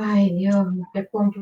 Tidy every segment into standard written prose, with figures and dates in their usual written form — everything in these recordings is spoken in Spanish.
Ay, Dios, qué punto.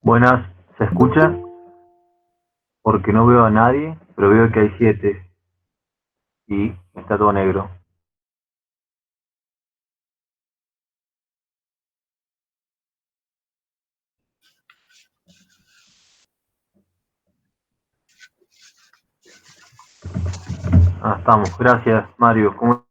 Buenas, ¿se escucha? Porque no veo a nadie, pero veo que hay 7 y está todo negro. Ah, estamos. Gracias, Mario. ¿Cómo?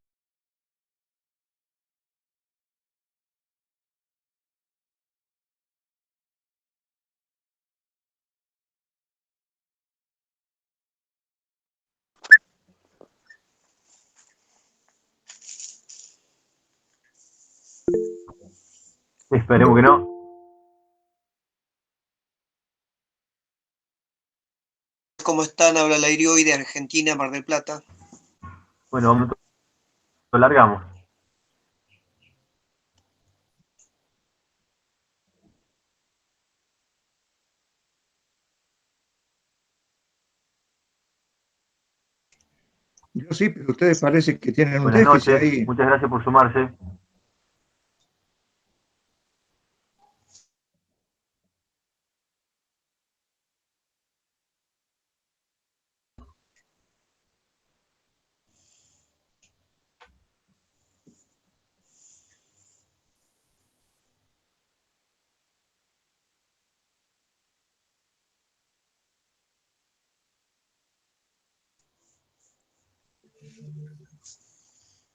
Esperemos que no. ¿Cómo están? Habla Lairi hoy de Argentina, Mar del Plata. Bueno, vamos, lo largamos. Yo sí, pero ustedes parece que tienen un Buenas déficit noches. ahí. Muchas gracias por sumarse.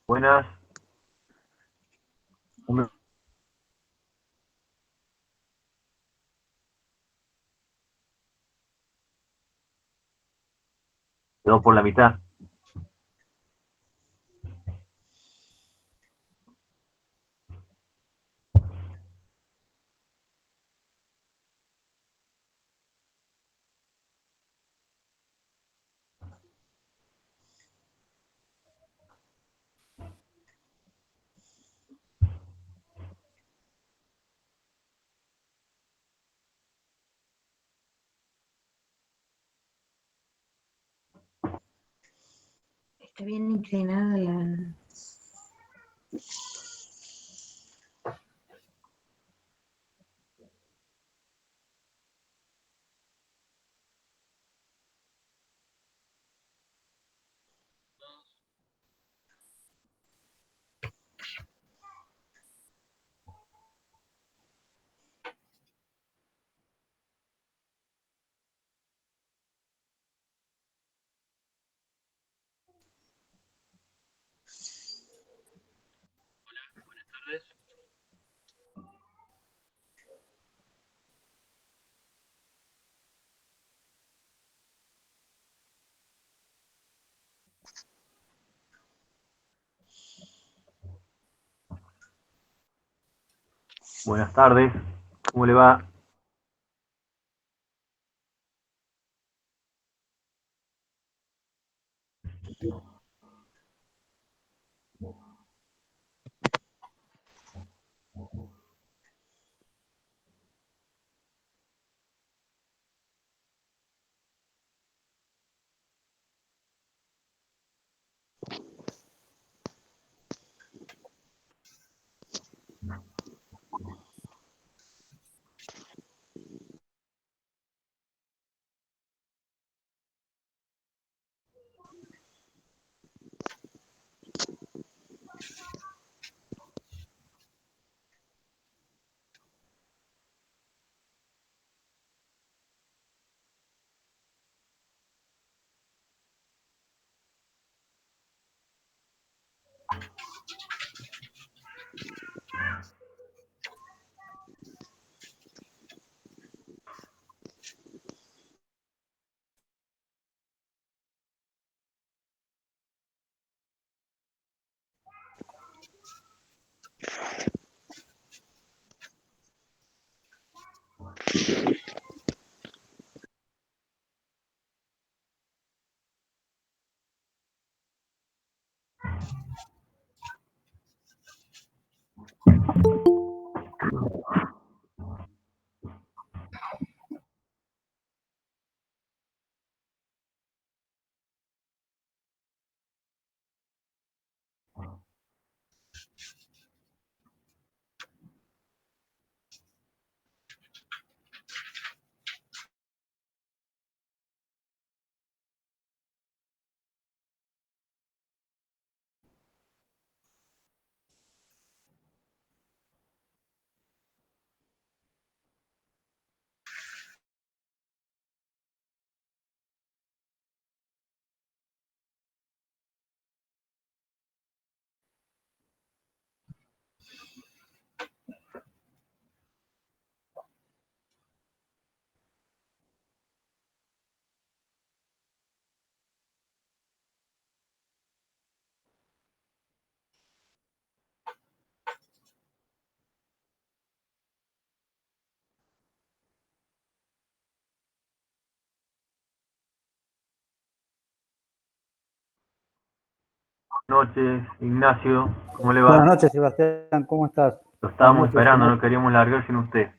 Buenas. Me quedó por la mitad. Está bien inclinada la... Buenas tardes. ¿Cómo le va? noches, Ignacio. ¿Cómo le Buenas va? noches, Sebastián, ¿cómo estás? Lo Buenas estábamos noches, esperando, no queríamos largar sin usted.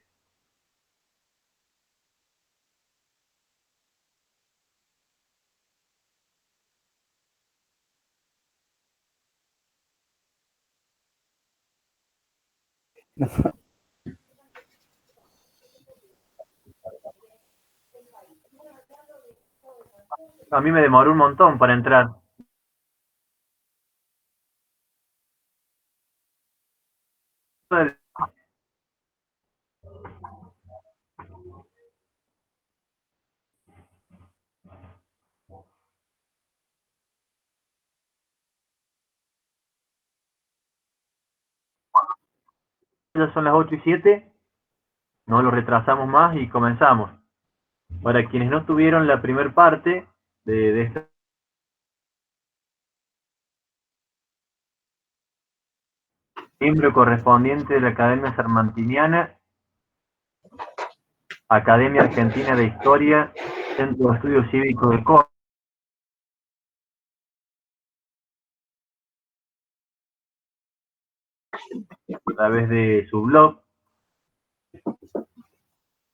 A mí me demoró un montón para entrar. Ya son las 8:07, no lo retrasamos más y comenzamos. Para quienes no tuvieron la primera parte de este miembro correspondiente de la Academia Sarmantiniana, Academia Argentina de Historia, Centro de Estudios Cívicos de Córdoba, a través de su blog,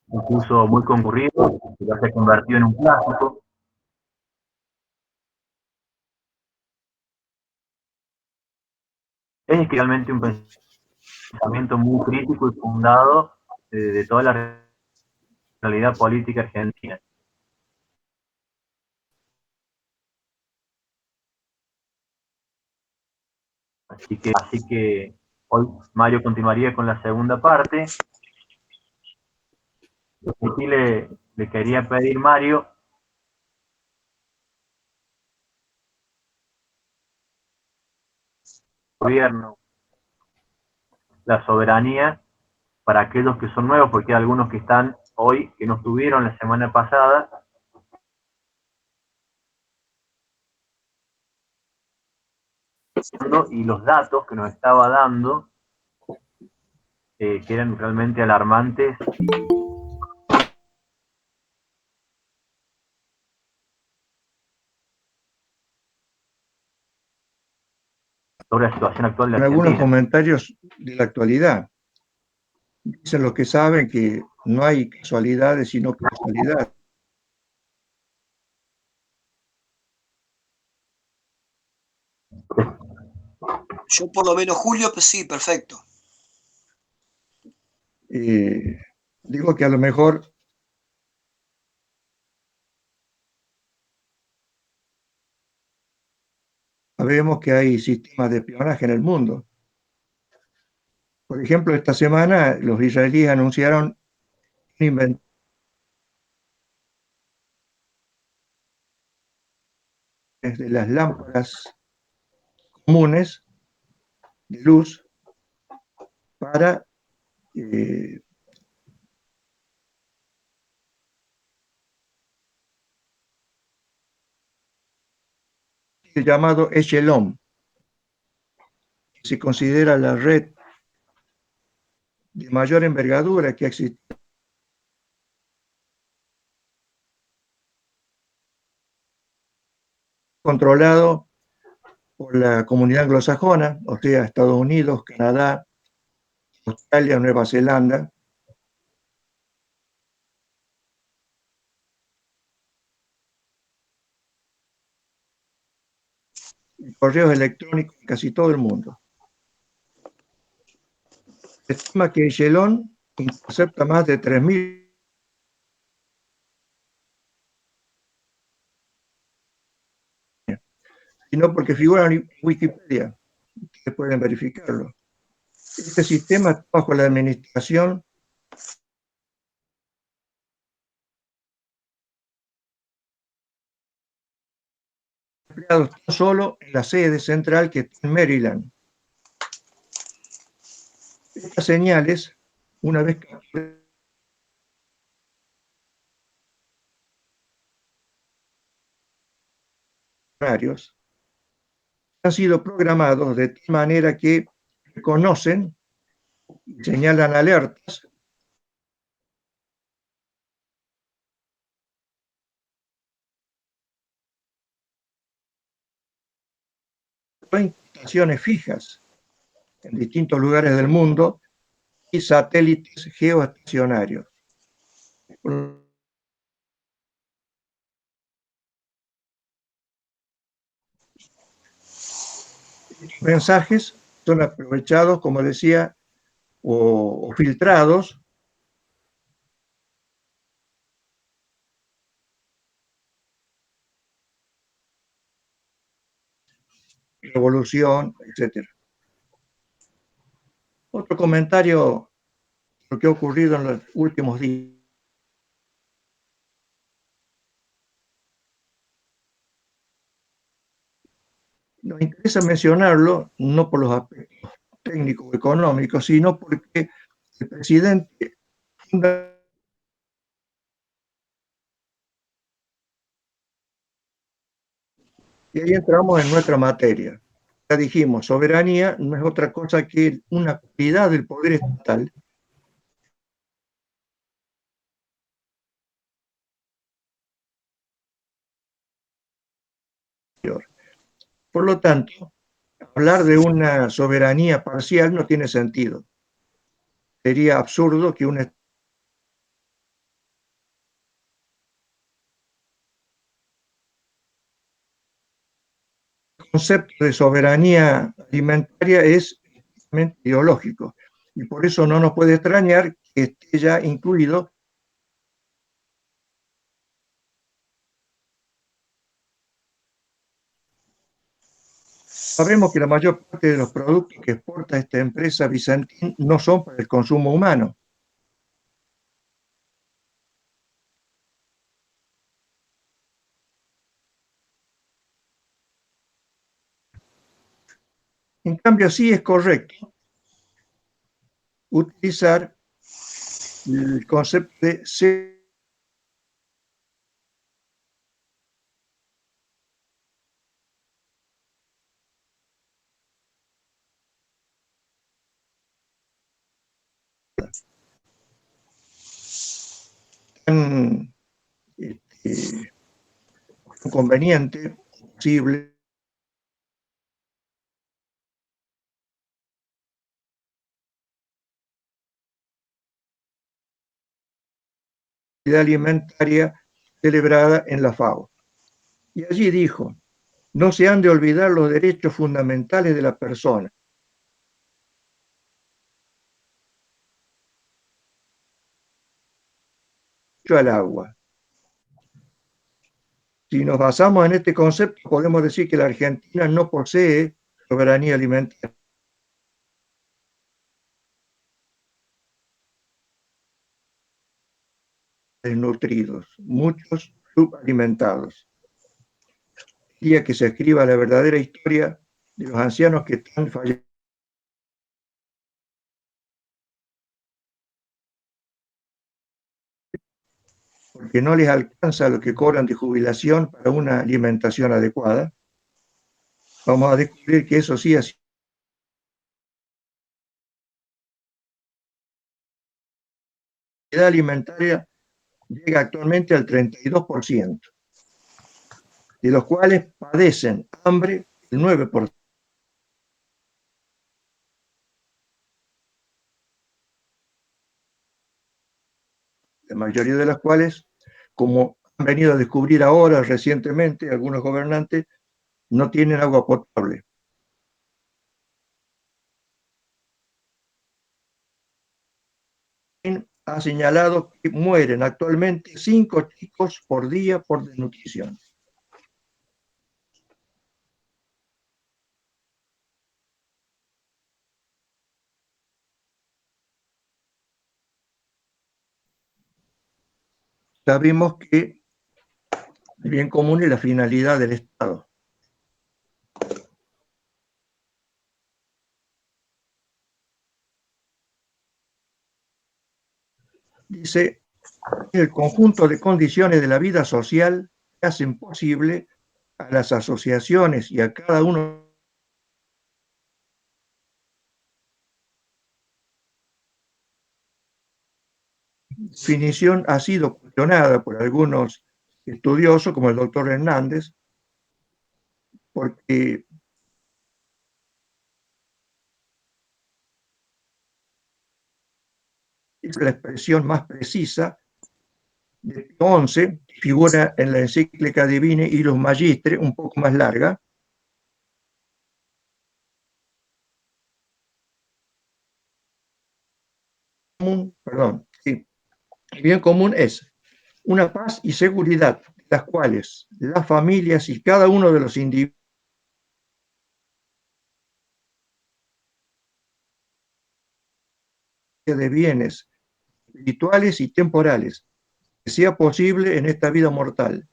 un curso muy concurrido, que ya se convirtió en un clásico. Es realmente un pensamiento muy crítico y fundado de toda la realidad política argentina. Así que hoy Mario continuaría con la segunda parte. Aquí le quería pedir, Mario, gobierno, la soberanía para aquellos que son nuevos, porque hay algunos que están hoy, que no estuvieron la semana pasada, y los datos que nos estaba dando, que eran realmente alarmantes sobre la situación actual de En algunos Argentina. comentarios de la actualidad, dicen los que saben que no hay casualidades, sino casualidades. Yo por lo menos Julio, pues sí, perfecto. Digo que a lo mejor sabemos que hay sistemas de espionaje en el mundo. Por ejemplo, esta semana los israelíes anunciaron un inventario de las lámparas comunes de luz para el llamado Echelon, que se considera la red de mayor envergadura que ha existido, controlado por la comunidad anglosajona, o sea, Estados Unidos, Canadá, Australia, Nueva Zelanda, y correos electrónicos en casi todo el mundo. Se estima que Echelon intercepta más de 3.000, sino porque figura en Wikipedia, ustedes pueden verificarlo. Este sistema está bajo la administración empleados solo en la sede central que está en Maryland. Estas señales, una vez que han sido programados de tal manera que reconocen y señalan alertas estaciones fijas en distintos lugares del mundo y satélites geoestacionarios. Estos mensajes son aprovechados, como decía, o filtrados revolución, etc. Otro comentario, lo que ha ocurrido en los últimos días. Nos interesa mencionarlo no por los aspectos técnicos o económicos, sino porque el presidente funda. Y ahí entramos en nuestra materia. Ya dijimos, soberanía no es otra cosa que una cualidad del poder estatal Por lo tanto, hablar de una soberanía parcial no tiene sentido. Sería absurdo que un concepto de soberanía alimentaria es ideológico y por eso no nos puede extrañar que esté ya incluido Sabemos que la mayor parte de los productos que exporta esta empresa Vicentín no son para el consumo humano. En cambio, sí es correcto utilizar el concepto de tan conveniente, posible, alimentaria celebrada en la FAO. Y allí dijo, no se han de olvidar los derechos fundamentales de la persona. Al agua. Si nos basamos en este concepto, podemos decir que la Argentina no posee soberanía alimentaria. Desnutridos, muchos subalimentados. El día que se escriba la verdadera historia de los ancianos que están fallando, porque no les alcanza lo que cobran de jubilación para una alimentación adecuada, vamos a descubrir que eso sí es la alimentaria llega actualmente al 32%, de los cuales padecen hambre el 9%. La mayoría de las cuales, como han venido a descubrir ahora recientemente algunos gobernantes, no tienen agua potable. Ha señalado que mueren actualmente 5 chicos por día por desnutrición. Sabemos que el bien común es la finalidad del Estado. Dice, el conjunto de condiciones de la vida social que hacen posible a las asociaciones y a cada uno. Definición ha sido cuestionada por algunos estudiosos, como el doctor Hernández, porque es la expresión más precisa de Pío XI, figura en la encíclica Divine Ius Magistre, un poco más larga. Sí. El bien común es una paz y seguridad, las cuales las familias y cada uno de los individuos de bienes espirituales y temporales, que sea posible en esta vida mortal,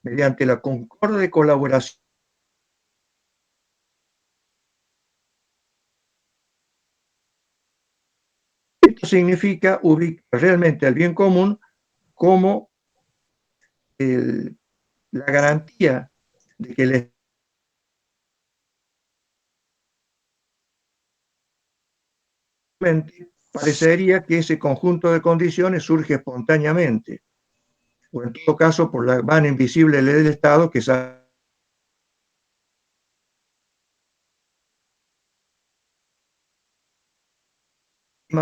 mediante la concorde colaboración. Esto significa ubicar realmente al bien común como la garantía de que el parecería que ese conjunto de condiciones surge espontáneamente, o en todo caso por la mano invisible ley del Estado que sabe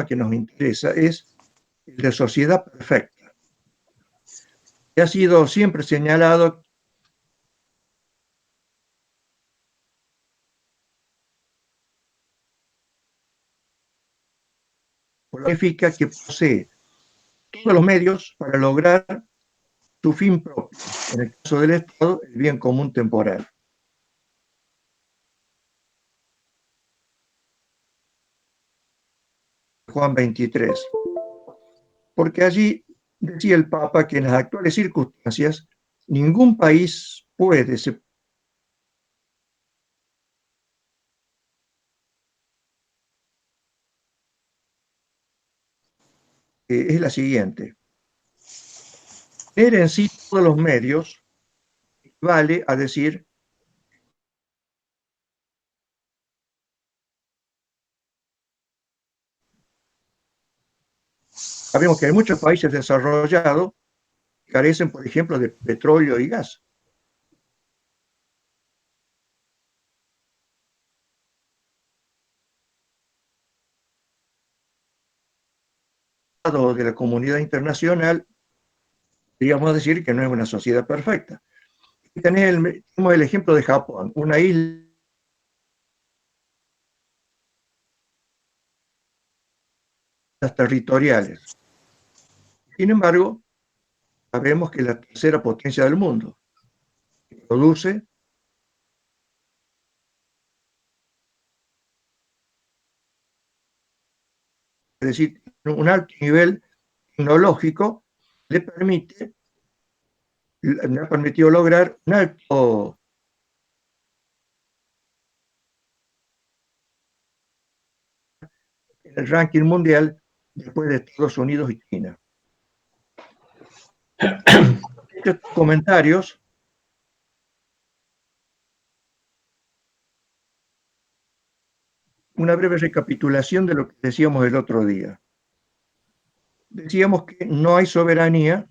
que nos interesa es el de sociedad perfecta. Y ha sido siempre señalado significa que posee todos los medios para lograr su fin propio, en el caso del Estado, el bien común temporal. Juan 23. Porque allí decía el Papa que en las actuales circunstancias ningún país puede es la siguiente. Tener en sí todos los medios vale a decir sabemos que hay muchos países desarrollados que carecen, por ejemplo, de petróleo y gas. De la comunidad internacional, podríamos decir que no es una sociedad perfecta. Tenemos el ejemplo de Japón, una isla territoriales. Sin embargo, sabemos que es la tercera potencia del mundo, que produce es decir, un alto nivel tecnológico le ha permitido lograr un alto en el ranking mundial después de Estados Unidos y China. Estos comentarios una breve recapitulación de lo que decíamos el otro día. Decíamos que no hay soberanía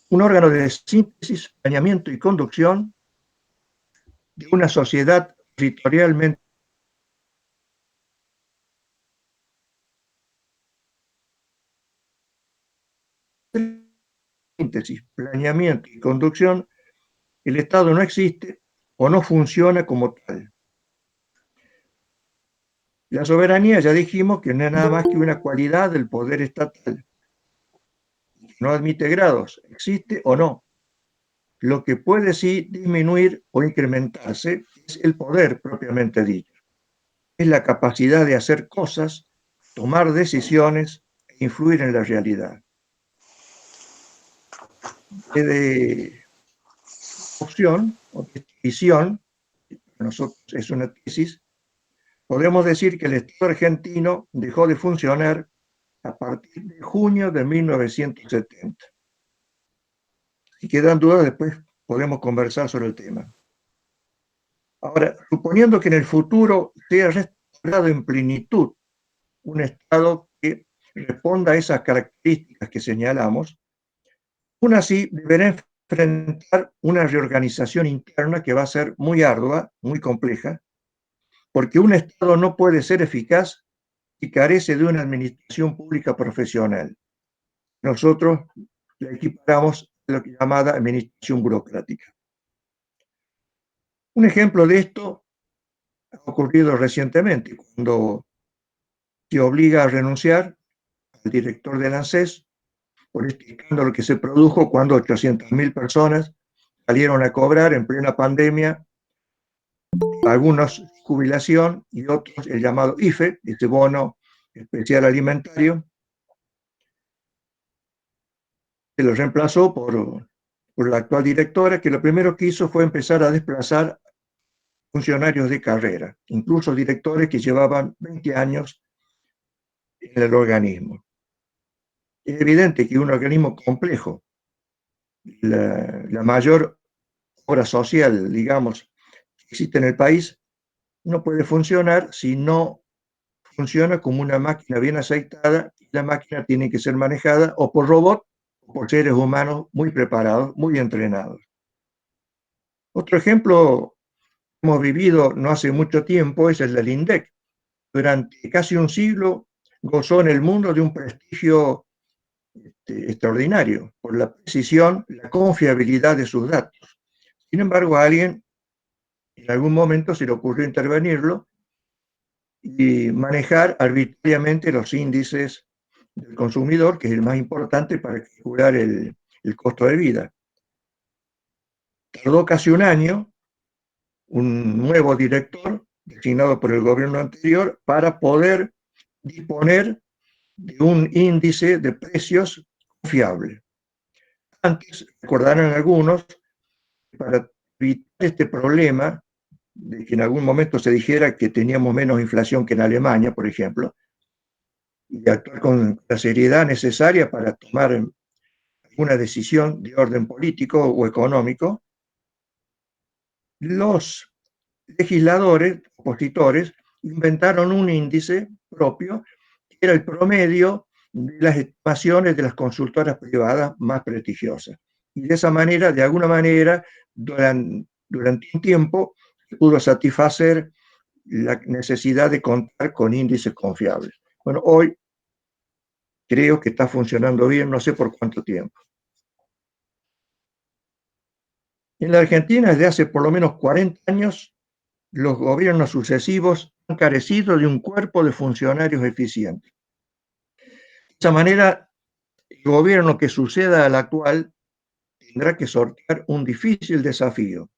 un órgano de síntesis, planeamiento y conducción de una sociedad territorialmente síntesis, planeamiento y conducción, el Estado no existe o no funciona como tal. La soberanía, ya dijimos que no es nada más que una cualidad del poder estatal. No admite grados, existe o no. Lo que puede sí disminuir o incrementarse es el poder propiamente dicho. Es la capacidad de hacer cosas, tomar decisiones e influir en la realidad. De opción o de visión, para nosotros es una tesis, podemos decir que el Estado argentino dejó de funcionar a partir de junio de 1970. Si quedan dudas, después podemos conversar sobre el tema. Ahora, suponiendo que en el futuro sea restaurado en plenitud un Estado que responda a esas características que señalamos, aún así deberá enfrentar una reorganización interna que va a ser muy ardua, muy compleja, porque un Estado no puede ser eficaz si carece de una administración pública profesional. Nosotros la equiparamos a lo que llamada administración burocrática. Un ejemplo de esto ha ocurrido recientemente, cuando se obliga a renunciar al director del ANSES por este escándalo que se produjo cuando 800.000 personas salieron a cobrar en plena pandemia, algunos jubilación y otros el llamado IFE, este bono especial alimentario, se lo reemplazó por la actual directora, que lo primero que hizo fue empezar a desplazar funcionarios de carrera, incluso directores que llevaban 20 años en el organismo. Es evidente que un organismo complejo, la mayor obra social, digamos, que existe en el país, no puede funcionar si no funciona como una máquina bien aceitada, y la máquina tiene que ser manejada o por robot o por seres humanos muy preparados, muy entrenados. Otro ejemplo que hemos vivido no hace mucho tiempo es el del INDEC. Durante casi un siglo gozó en el mundo de un prestigio extraordinario por la precisión, la confiabilidad de sus datos. Sin embargo, a alguien en algún momento se le ocurrió intervenirlo y manejar arbitrariamente los índices del consumidor, que es el más importante para calcular el costo de vida. Tardó casi un año un nuevo director, designado por el gobierno anterior, para poder disponer de un índice de precios confiable. Antes, recordarán algunos, para evitar este problema de que en algún momento se dijera que teníamos menos inflación que en Alemania, por ejemplo, y actuar con la seriedad necesaria para tomar una decisión de orden político o económico, los legisladores, opositores, inventaron un índice propio que era el promedio de las estimaciones de las consultoras privadas más prestigiosas. Y de esa manera, de alguna manera, durante un tiempo, pudo satisfacer la necesidad de contar con índices confiables. Bueno, hoy creo que está funcionando bien, no sé por cuánto tiempo. En la Argentina, desde hace por lo menos 40 años, los gobiernos sucesivos han carecido de un cuerpo de funcionarios eficientes. De esa manera, el gobierno que suceda al actual tendrá que sortear un difícil desafío,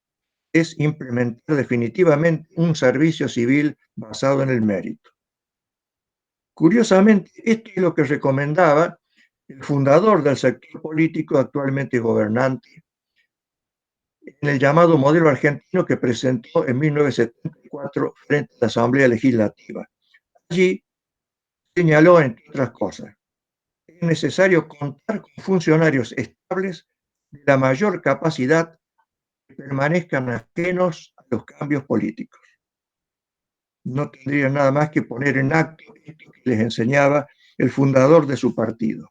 es implementar definitivamente un servicio civil basado en el mérito. Curiosamente, esto es lo que recomendaba el fundador del sector político actualmente gobernante en el llamado modelo argentino que presentó en 1974 frente a la Asamblea Legislativa. Allí señaló, entre otras cosas, que es necesario contar con funcionarios estables de la mayor capacidad que permanezcan ajenos a los cambios políticos. No tendrían nada más que poner en acto esto que les enseñaba el fundador de su partido.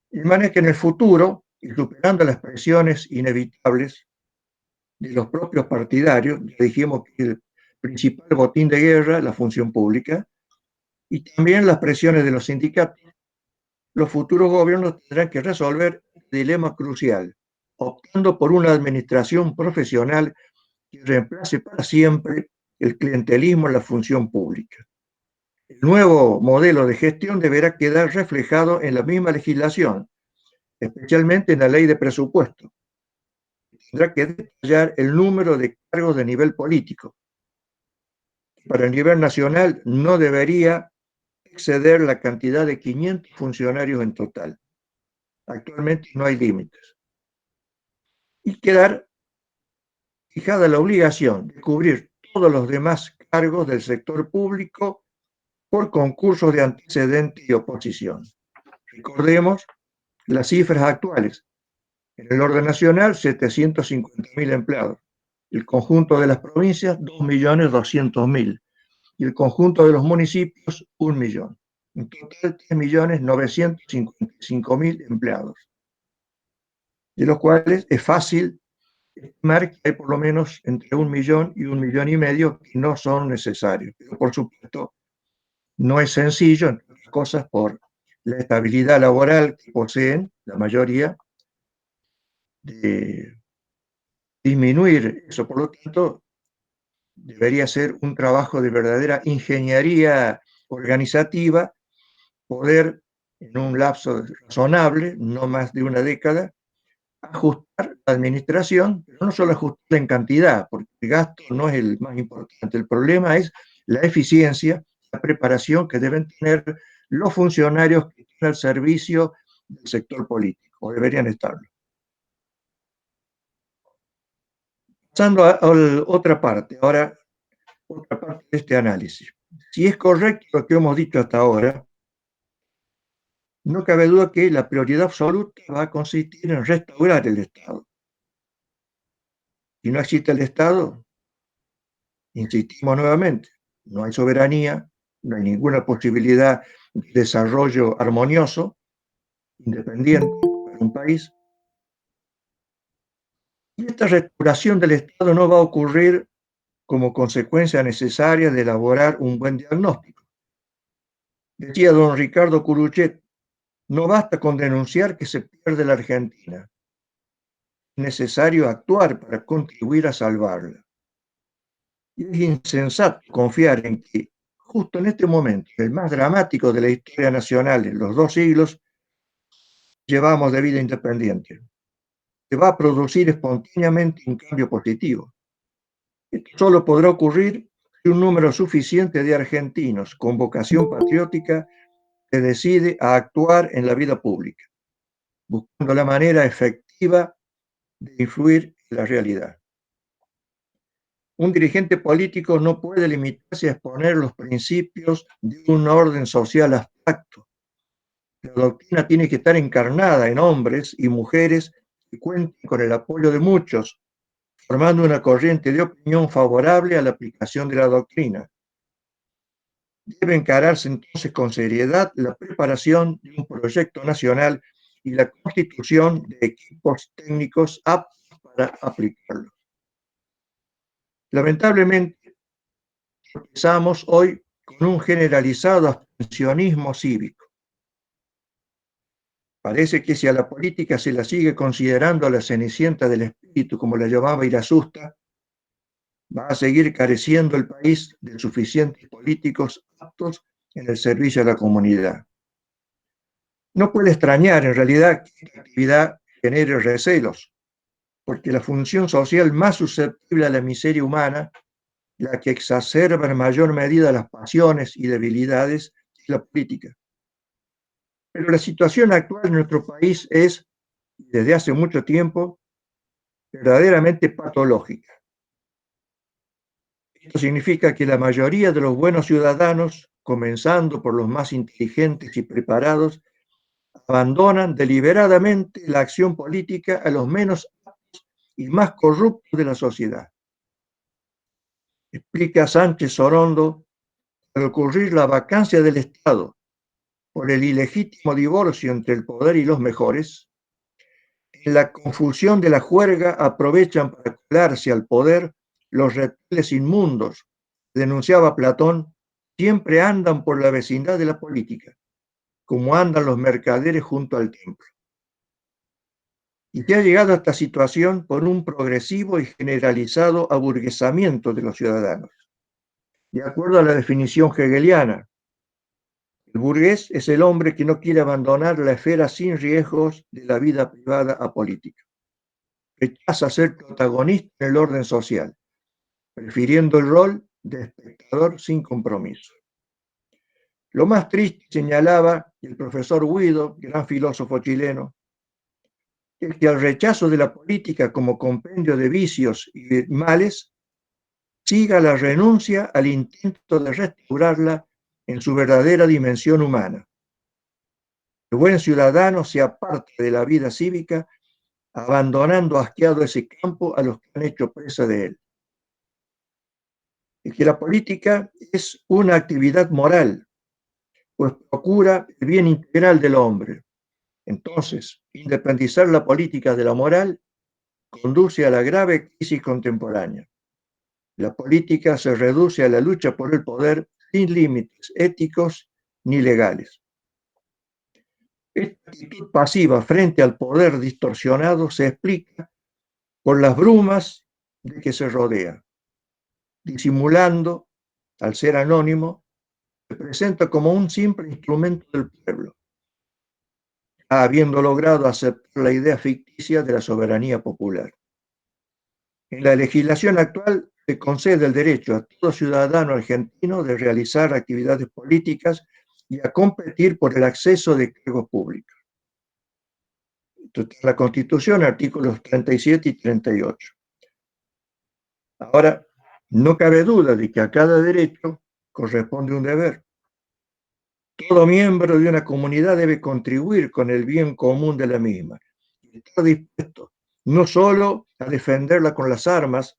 De manera que en el futuro, y superando las presiones inevitables de los propios partidarios, ya dijimos que el principal botín de guerra, la función pública, y también las presiones de los sindicatos, los futuros gobiernos tendrán que resolver un dilema crucial, optando por una administración profesional que reemplace para siempre el clientelismo en la función pública. El nuevo modelo de gestión deberá quedar reflejado en la misma legislación, especialmente en la ley de presupuesto. Tendrá que detallar el número de cargos de nivel político. Para el nivel nacional no debería exceder la cantidad de 500 funcionarios en total. Actualmente no hay límites. Y quedar fijada la obligación de cubrir todos los demás cargos del sector público por concursos de antecedente y oposición. Recordemos las cifras actuales. En el orden nacional, 750.000 empleados. El conjunto de las provincias, 2.200.000. Y el conjunto de los municipios, 1 millón. En total, 3.955.000 empleados. de los cuales es fácil estimar que hay por lo menos entre 1 millón y 1,5 millones que no son necesarios. Pero por supuesto, no es sencillo, entre otras cosas, por la estabilidad laboral que poseen la mayoría, de disminuir eso. Por lo tanto, debería ser un trabajo de verdadera ingeniería organizativa, poder en un lapso razonable, no más de una década, ajustar la administración, pero no solo ajustar en cantidad, porque el gasto no es el más importante. El problema es la eficiencia, la preparación que deben tener los funcionarios que están al servicio del sector político, o deberían estarlo. Pasando a otra parte, ahora, otra parte de este análisis. Si es correcto lo que hemos dicho hasta ahora, no cabe duda que la prioridad absoluta va a consistir en restaurar el Estado. Si no existe el Estado, insistimos nuevamente, no hay soberanía, no hay ninguna posibilidad de desarrollo armonioso, independiente para un país. Y esta restauración del Estado no va a ocurrir como consecuencia necesaria de elaborar un buen diagnóstico. Decía don Ricardo Curuchet, no basta con denunciar que se pierde la Argentina, es necesario actuar para contribuir a salvarla. Y es insensato confiar en que justo en este momento, el más dramático de la historia nacional en los 2 siglos, llevamos de vida independiente, se va a producir espontáneamente un cambio positivo. Esto solo podrá ocurrir si un número suficiente de argentinos con vocación patriótica se decide a actuar en la vida pública, buscando la manera efectiva de influir en la realidad. Un dirigente político no puede limitarse a exponer los principios de un orden social abstracto. La doctrina tiene que estar encarnada en hombres y mujeres que cuenten con el apoyo de muchos, formando una corriente de opinión favorable a la aplicación de la doctrina. Debe encararse entonces con seriedad la preparación de un proyecto nacional y la constitución de equipos técnicos aptos para aplicarlo. Lamentablemente, empezamos hoy con un generalizado abstencionismo cívico. Parece que si a la política se la sigue considerando la cenicienta del espíritu, como la llamaba Irasusta, va a seguir careciendo el país de suficientes políticos aptos en el servicio a la comunidad. No puede extrañar, en realidad, que esta actividad genere recelos, porque la función social más susceptible a la miseria humana, la que exacerba en mayor medida las pasiones y debilidades, es la política. Pero la situación actual en nuestro país es, desde hace mucho tiempo, verdaderamente patológica. Esto significa que la mayoría de los buenos ciudadanos, comenzando por los más inteligentes y preparados, abandonan deliberadamente la acción política a los menos aptos y más corruptos de la sociedad. Explica Sánchez Sorondo, al ocurrir la vacancia del Estado por el ilegítimo divorcio entre el poder y los mejores, en la confusión de la juerga aprovechan para colarse al poder los reptiles inmundos, denunciaba Platón, siempre andan por la vecindad de la política, como andan los mercaderes junto al templo. Y se ha llegado a esta situación por un progresivo y generalizado aburguesamiento de los ciudadanos. De acuerdo a la definición hegeliana, el burgués es el hombre que no quiere abandonar la esfera sin riesgos de la vida privada apolítica. Rechaza ser protagonista en el orden social, prefiriendo el rol de espectador sin compromiso. Lo más triste, señalaba el profesor Guido, gran filósofo chileno, es que al rechazo de la política como compendio de vicios y de males, siga la renuncia al intento de restaurarla en su verdadera dimensión humana. El buen ciudadano se aparta de la vida cívica, abandonando asqueado ese campo a los que han hecho presa de él. Es que la política es una actividad moral, pues procura el bien integral del hombre, Entonces, independizar la política de la moral conduce a la grave crisis contemporánea. La política se reduce a la lucha por el poder sin límites éticos ni legales. Esta actitud pasiva frente al poder distorsionado se explica por las brumas de que se rodea. Disimulando, al ser anónimo, se presenta como un simple instrumento del pueblo, habiendo logrado aceptar la idea ficticia de la soberanía popular. En la legislación actual se concede el derecho a todo ciudadano argentino de realizar actividades políticas y a competir por el acceso de cargos públicos. Esto está en la Constitución, artículos 37 y 38. Ahora, no cabe duda de que a cada derecho corresponde un deber. Todo miembro de una comunidad debe contribuir con el bien común de la misma y estar dispuesto no solo a defenderla con las armas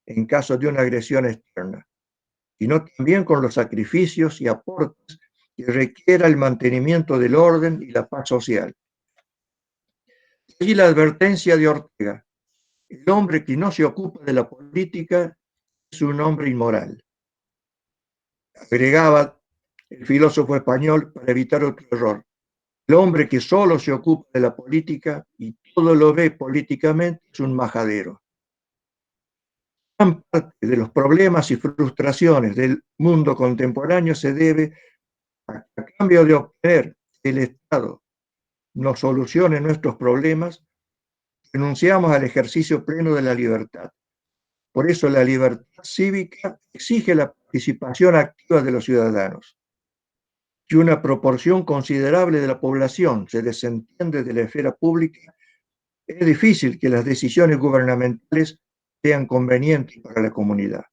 en caso de una agresión externa, sino también con los sacrificios y aportes que requiera el mantenimiento del orden y la paz social. Y la advertencia de Ortega: el hombre que no se ocupa de la política es un hombre inmoral. Agregaba el filósofo español para evitar otro error: el hombre que solo se ocupa de la política y todo lo ve políticamente es un majadero. Gran parte de los problemas y frustraciones del mundo contemporáneo se debe a cambio de obtener que el Estado nos solucione nuestros problemas, renunciamos al ejercicio pleno de la libertad. Por eso la libertad cívica exige la participación activa de los ciudadanos. Si una proporción considerable de la población se desentiende de la esfera pública, es difícil que las decisiones gubernamentales sean convenientes para la comunidad.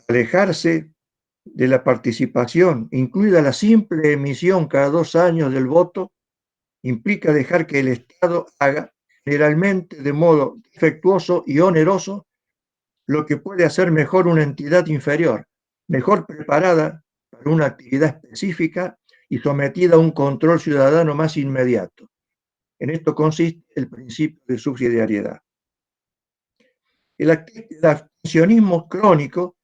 Alejarse de la participación, incluida la simple emisión cada 2 años del voto, implica dejar que el Estado haga, generalmente de modo defectuoso y oneroso, lo que puede hacer mejor una entidad inferior, mejor preparada para una actividad específica y sometida a un control ciudadano más inmediato. En esto consiste el principio de subsidiariedad. El abstencionismo crónico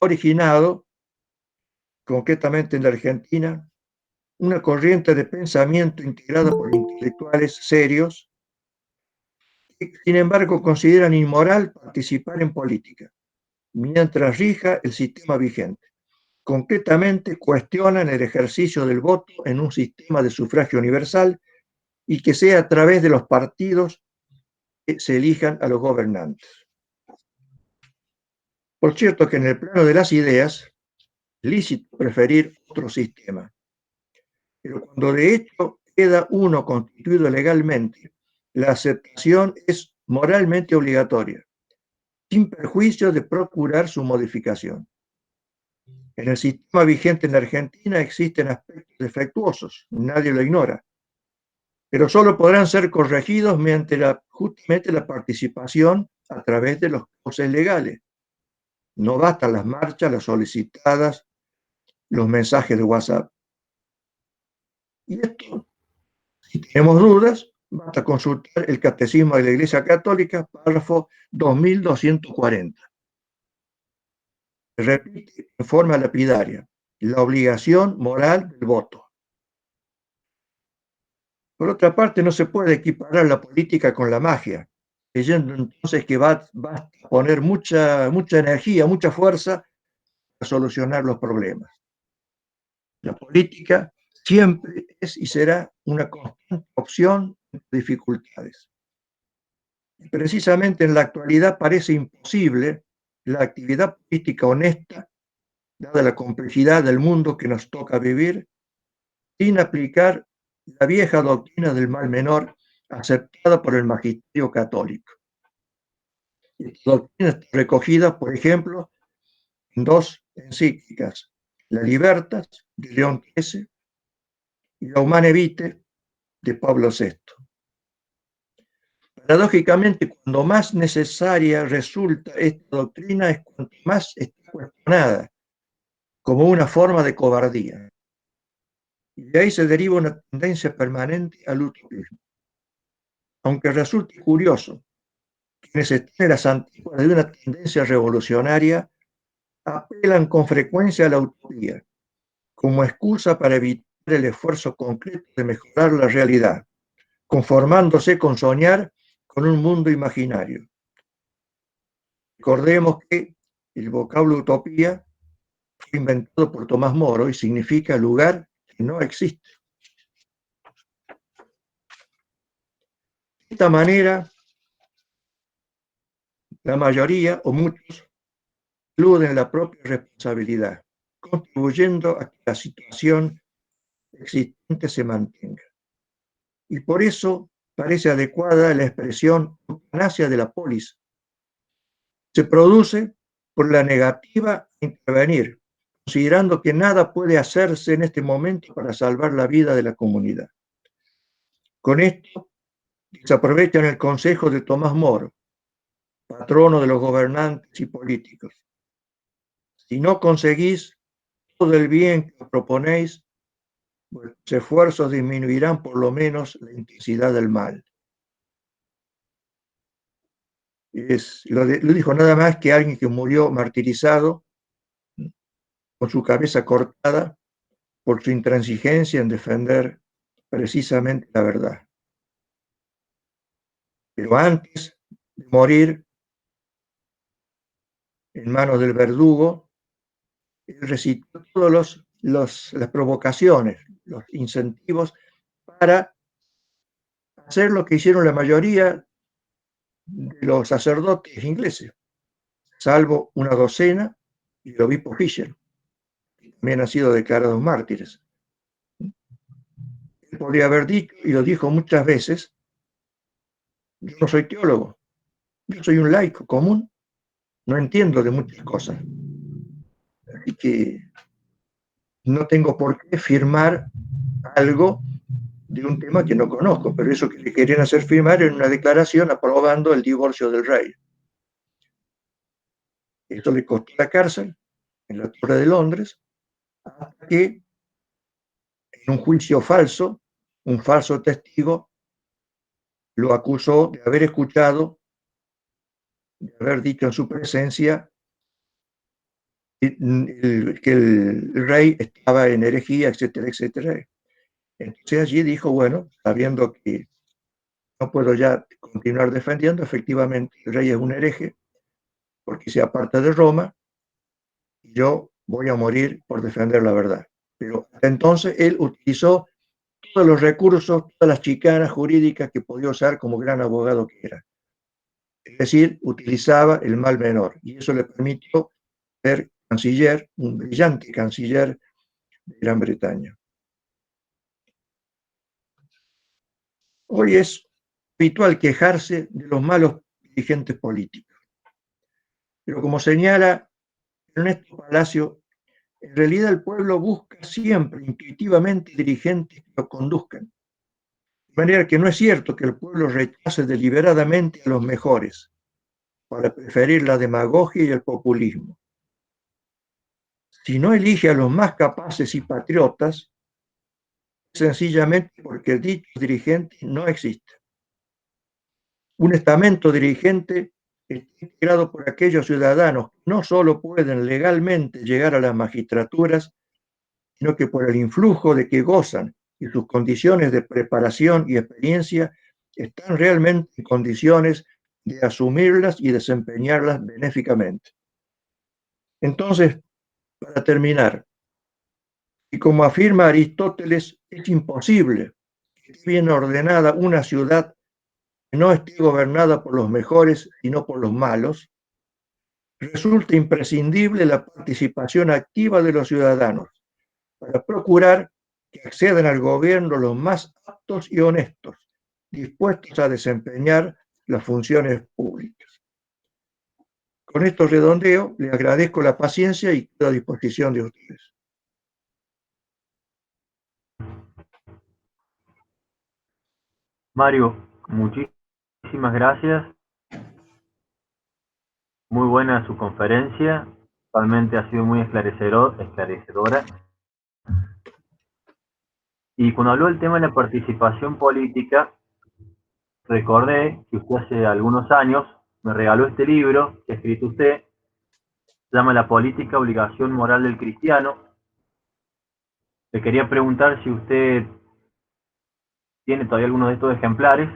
originado, concretamente en la Argentina, una corriente de pensamiento integrada por intelectuales serios que, sin embargo, consideran inmoral participar en política, mientras rija el sistema vigente. Concretamente, cuestionan el ejercicio del voto en un sistema de sufragio universal y que sea a través de los partidos que se elijan a los gobernantes. Por cierto que en el plano de las ideas, es lícito preferir otro sistema, pero cuando de hecho queda uno constituido legalmente, la aceptación es moralmente obligatoria, sin perjuicio de procurar su modificación. En el sistema vigente en la Argentina existen aspectos defectuosos, nadie lo ignora, pero solo podrán ser corregidos mediante justamente la participación a través de los cauces legales. No bastan las marchas, las solicitadas, los mensajes de WhatsApp. Y esto, si tenemos dudas, basta consultar el Catecismo de la Iglesia Católica, párrafo 2240. Repite en forma lapidaria: la obligación moral del voto. Por otra parte, no se puede equiparar la política con la magia, creyendo entonces que va a poner mucha energía, mucha fuerza a solucionar los problemas. La política siempre es y será una constante opción de dificultades. Y precisamente en la actualidad parece imposible la actividad política honesta, dada la complejidad del mundo que nos toca vivir, sin aplicar la vieja doctrina del mal menor aceptada por el magisterio católico. Esta doctrina está recogida, por ejemplo, en 2 encíclicas: La Libertas, de León XIII, y La Humane Vitae, de Pablo VI. Paradójicamente, cuando más necesaria resulta esta doctrina es cuanto más está cuestionada, como una forma de cobardía. Y de ahí se deriva una tendencia permanente al utopismo. Aunque resulte curioso, quienes están en las antípodas de una tendencia revolucionaria apelan con frecuencia a la utopía como excusa para evitar el esfuerzo concreto de mejorar la realidad, conformándose con soñar con un mundo imaginario. Recordemos que el vocablo utopía fue inventado por Tomás Moro y significa lugar que no existe. De esta manera, la mayoría o muchos eluden la propia responsabilidad, contribuyendo a que la situación existente se mantenga. Y por eso parece adecuada la expresión eutanasia de la polis. Se produce por la negativa a intervenir, considerando que nada puede hacerse en este momento para salvar la vida de la comunidad. Con esto se aprovechan el consejo de Tomás Moro, patrono de los gobernantes y políticos. Si no conseguís todo el bien que os proponéis, vuestros esfuerzos disminuirán por lo menos la intensidad del mal. Lo dijo nada más que alguien que murió martirizado, con su cabeza cortada por su intransigencia en defender precisamente la verdad. Pero antes de morir en manos del verdugo, él recitó todas las provocaciones, los incentivos para hacer lo que hicieron la mayoría de los sacerdotes ingleses, salvo una docena y el obispo Fisher, que también han sido declarados mártires. Él podría haber dicho, y lo dijo muchas veces, yo no soy teólogo, yo soy un laico común, no entiendo de muchas cosas. Así que no tengo por qué firmar algo de un tema que no conozco, pero eso que le querían hacer firmar en una declaración aprobando el divorcio del rey. Esto le costó la cárcel en la Torre de Londres, hasta que en un juicio falso, un falso testigo lo acusó de haber escuchado, de haber dicho en su presencia que el rey estaba en herejía, etcétera, etcétera. Entonces allí dijo, bueno, sabiendo que no puedo ya continuar defendiendo, efectivamente el rey es un hereje, porque se aparta de Roma, y yo voy a morir por defender la verdad. Pero hasta entonces él utilizó todos los recursos, todas las chicanas jurídicas que podía usar como gran abogado que era. Es decir, utilizaba el mal menor, y eso le permitió ser canciller, un brillante canciller de Gran Bretaña. Hoy es habitual quejarse de los malos dirigentes políticos. Pero como señala Ernesto Palacio, en realidad el pueblo busca siempre intuitivamente dirigentes que lo conduzcan. De manera que no es cierto que el pueblo rechace deliberadamente a los mejores para preferir la demagogia y el populismo. Si no elige a los más capaces y patriotas, sencillamente porque dichos dirigentes no existen. Un estamento dirigente está integrado por aquellos ciudadanos que no solo pueden legalmente llegar a las magistraturas, sino que por el influjo de que gozan y sus condiciones de preparación y experiencia están realmente en condiciones de asumirlas y desempeñarlas benéficamente. Entonces, para terminar, y como afirma Aristóteles, es imposible que esté bien ordenada una ciudad que no esté gobernada por los mejores, sino por los malos. Resulta imprescindible la participación activa de los ciudadanos para procurar que accedan al gobierno los más aptos y honestos, dispuestos a desempeñar las funciones públicas. Con esto redondeo, le agradezco la paciencia y quedo a disposición de ustedes. Mario, muchísimas gracias. Muy buena su conferencia. Realmente ha sido muy esclarecedora. Y cuando habló del tema de la participación política, recordé que usted hace algunos años me regaló este libro que ha escrito usted, se llama La política, obligación moral del cristiano. Le quería preguntar si usted tiene todavía alguno de estos ejemplares,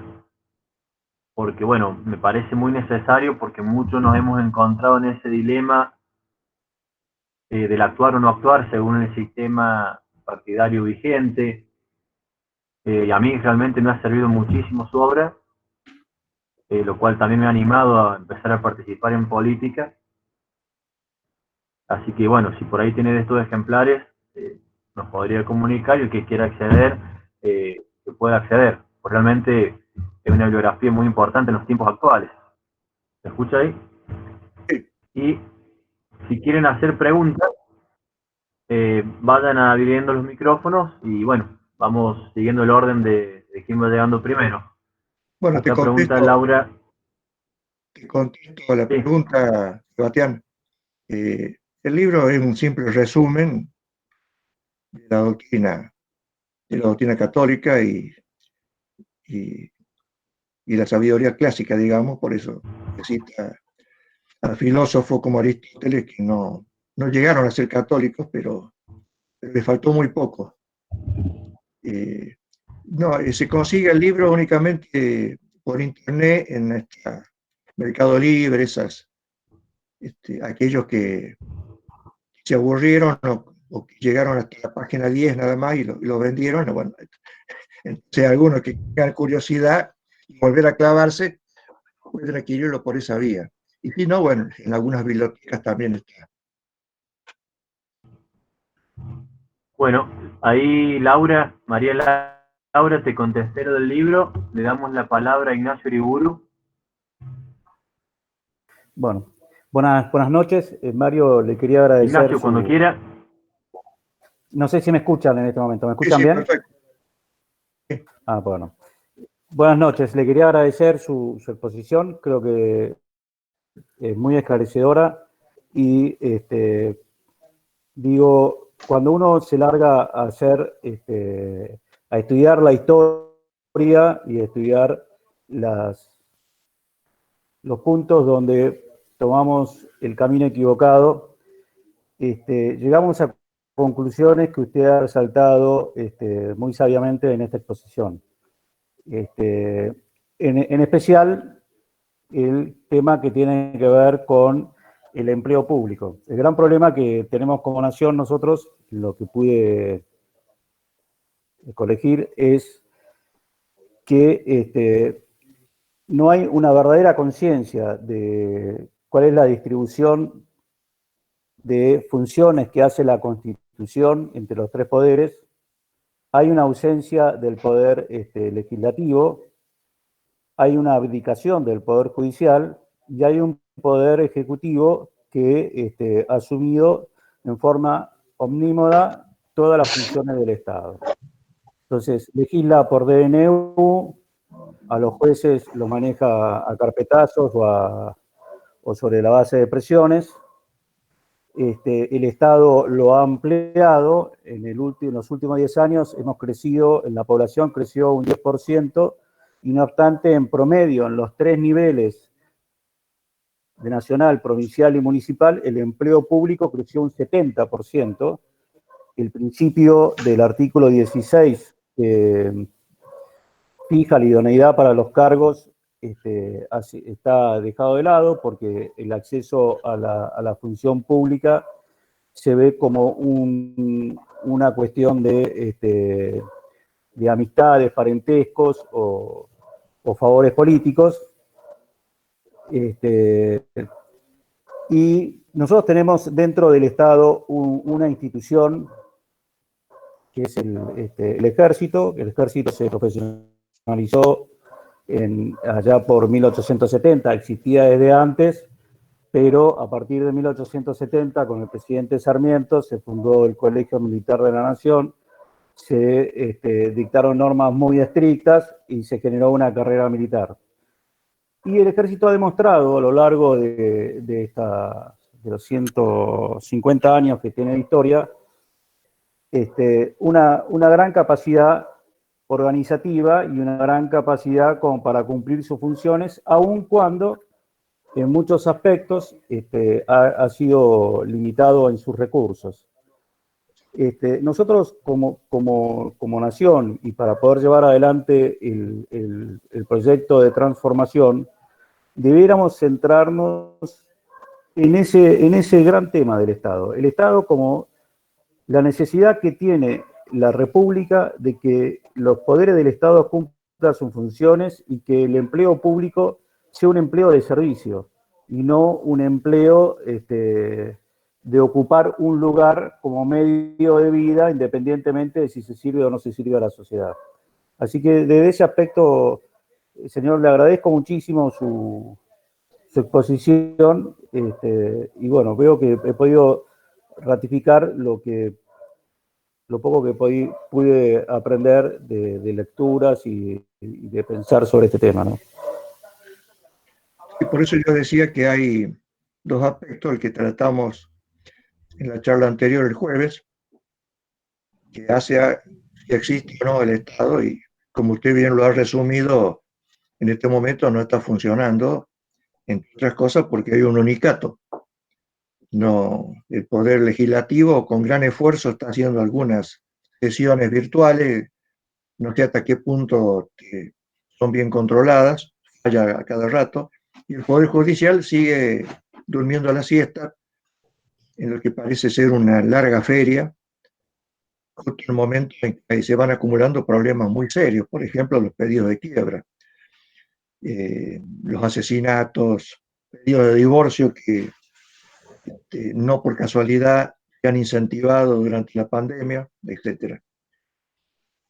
porque bueno, me parece muy necesario porque muchos nos hemos encontrado en ese dilema del actuar o no actuar según el sistema partidario vigente. Y a mí realmente me ha servido muchísimo su obra, lo cual también me ha animado a empezar a participar en política. Así que bueno, si por ahí tiene de estos ejemplares, nos podría comunicar y el que quiera acceder, que pueda acceder. Pues realmente es una bibliografía muy importante en los tiempos actuales. ¿Se escucha ahí? Sí. Y si quieren hacer preguntas, vayan abriendo los micrófonos y bueno, vamos siguiendo el orden de quién va llegando primero. Bueno, Acá pregunta Laura. te contesto la Sí. pregunta, Sebastián. El libro es un simple resumen de la doctrina católica y la sabiduría clásica, digamos, por eso cita a filósofos como Aristóteles que no llegaron a ser católicos, pero les faltó muy poco. Se consigue el libro únicamente por internet en Mercado Libre, aquellos que se aburrieron o que llegaron hasta la página 10 nada más y lo vendieron. Bueno, entonces algunos que tengan curiosidad y volver a clavarse, pueden adquirirlo por esa vía. Y si no, bueno, en algunas bibliotecas también está. Bueno, ahí María Laura, te contesté lo del libro. Le damos la palabra a Ignacio Uriburu. Bueno, buenas noches. Mario, le quería agradecer Ignacio, cuando quiera. No sé si me escuchan en este momento. ¿Me escuchan Sí, bien? perfecto. Sí. Bueno. Buenas noches. Le quería agradecer su exposición. Creo que es muy esclarecedora y digo, cuando uno se larga a hacer, a estudiar la historia y a estudiar los puntos donde tomamos el camino equivocado, llegamos a conclusiones que usted ha resaltado muy sabiamente en esta exposición. En especial, el tema que tiene que ver con el empleo público. El gran problema que tenemos como nación nosotros, lo que pude colegir, es que no hay una verdadera conciencia de cuál es la distribución de funciones que hace la Constitución entre los tres poderes. Hay una ausencia del poder legislativo, hay una abdicación del poder judicial y hay un poder ejecutivo que ha asumido en forma omnímoda todas las funciones del Estado. Entonces, legisla por DNU, a los jueces los maneja a carpetazos o sobre la base de presiones. El Estado lo ha ampliado, en los últimos 10 años hemos crecido, la población creció un 10%, y no obstante, en promedio, en los tres niveles de nacional, provincial y municipal, el empleo público creció un 70%. El principio del artículo 16, que fija la idoneidad para los cargos, está dejado de lado porque el acceso a la función pública se ve como una cuestión de amistades, parentescos o favores políticos. Y nosotros tenemos dentro del Estado una institución que es el Ejército. El Ejército se profesionalizó allá por 1870, existía desde antes, pero a partir de 1870, con el presidente Sarmiento, se fundó el Colegio Militar de la Nación, se dictaron normas muy estrictas y se generó una carrera militar. Y el Ejército ha demostrado a lo largo de los 150 años que tiene de historia una gran capacidad organizativa y una gran capacidad como para cumplir sus funciones, aun cuando en muchos aspectos ha sido limitado en sus recursos. Nosotros como nación y para poder llevar adelante el proyecto de transformación, debiéramos centrarnos en ese gran tema del Estado. El Estado como la necesidad que tiene la República de que los poderes del Estado cumplan sus funciones y que el empleo público sea un empleo de servicio y no un empleo de ocupar un lugar como medio de vida, independientemente de si se sirve o no se sirve a la sociedad. Así que desde ese aspecto, señor, le agradezco muchísimo su exposición, y bueno, veo que he podido ratificar lo poco que pude aprender de lecturas y de pensar sobre este tema, ¿no? Y por eso yo decía que hay dos aspectos, el que tratamos en la charla anterior el jueves, que hace si existe o no el Estado, y como usted bien lo ha resumido, en este momento no está funcionando, entre otras cosas porque hay un unicato. No, el Poder Legislativo con gran esfuerzo está haciendo algunas sesiones virtuales, no sé hasta qué punto son bien controladas, falla a cada rato, y el Poder Judicial sigue durmiendo a la siesta, en lo que parece ser una larga feria, justo en el momento en que se van acumulando problemas muy serios, por ejemplo, los pedidos de quiebra, los asesinatos, pedidos de divorcio que no por casualidad se han incentivado durante la pandemia, etc.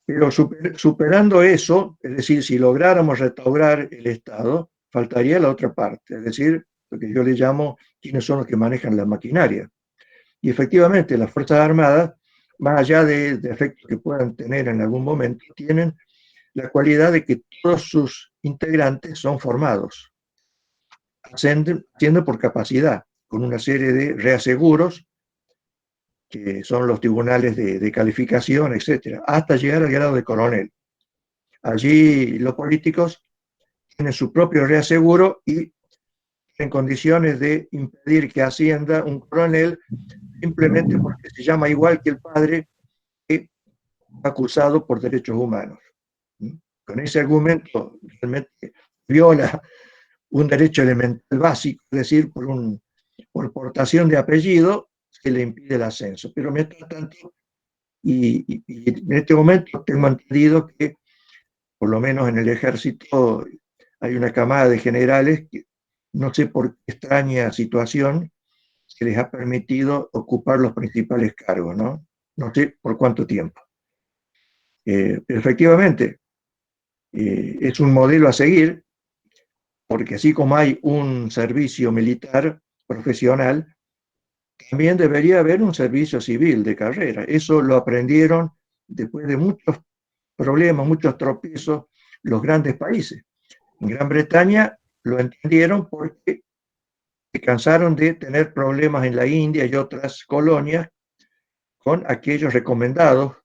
Pero superando eso, es decir, si lográramos restaurar el Estado, faltaría la otra parte, es decir, lo que yo le llamo quiénes son los que manejan la maquinaria. Y efectivamente, las Fuerzas Armadas, más allá de efectos que puedan tener en algún momento, tienen la cualidad de que todos sus integrantes son formados, ascienden por capacidad, con una serie de reaseguros, que son los tribunales de calificación, etcétera, hasta llegar al grado de coronel. Allí los políticos tienen su propio reaseguro y en condiciones de impedir que ascienda un coronel simplemente porque se llama igual que el padre que acusado por derechos humanos. Con ese argumento realmente viola un derecho elemental básico, es decir, por portación de apellido se le impide el ascenso. Pero mientras tanto, y en este momento tengo entendido que por lo menos en el ejército hay una camada de generales que no sé por qué extraña situación que les ha permitido ocupar los principales cargos, ¿no? No sé por cuánto tiempo. Efectivamente, es un modelo a seguir, porque así como hay un servicio militar profesional, también debería haber un servicio civil de carrera. Eso lo aprendieron después de muchos problemas, muchos tropiezos, los grandes países. En Gran Bretaña lo entendieron porque se cansaron de tener problemas en la India y otras colonias con aquellos recomendados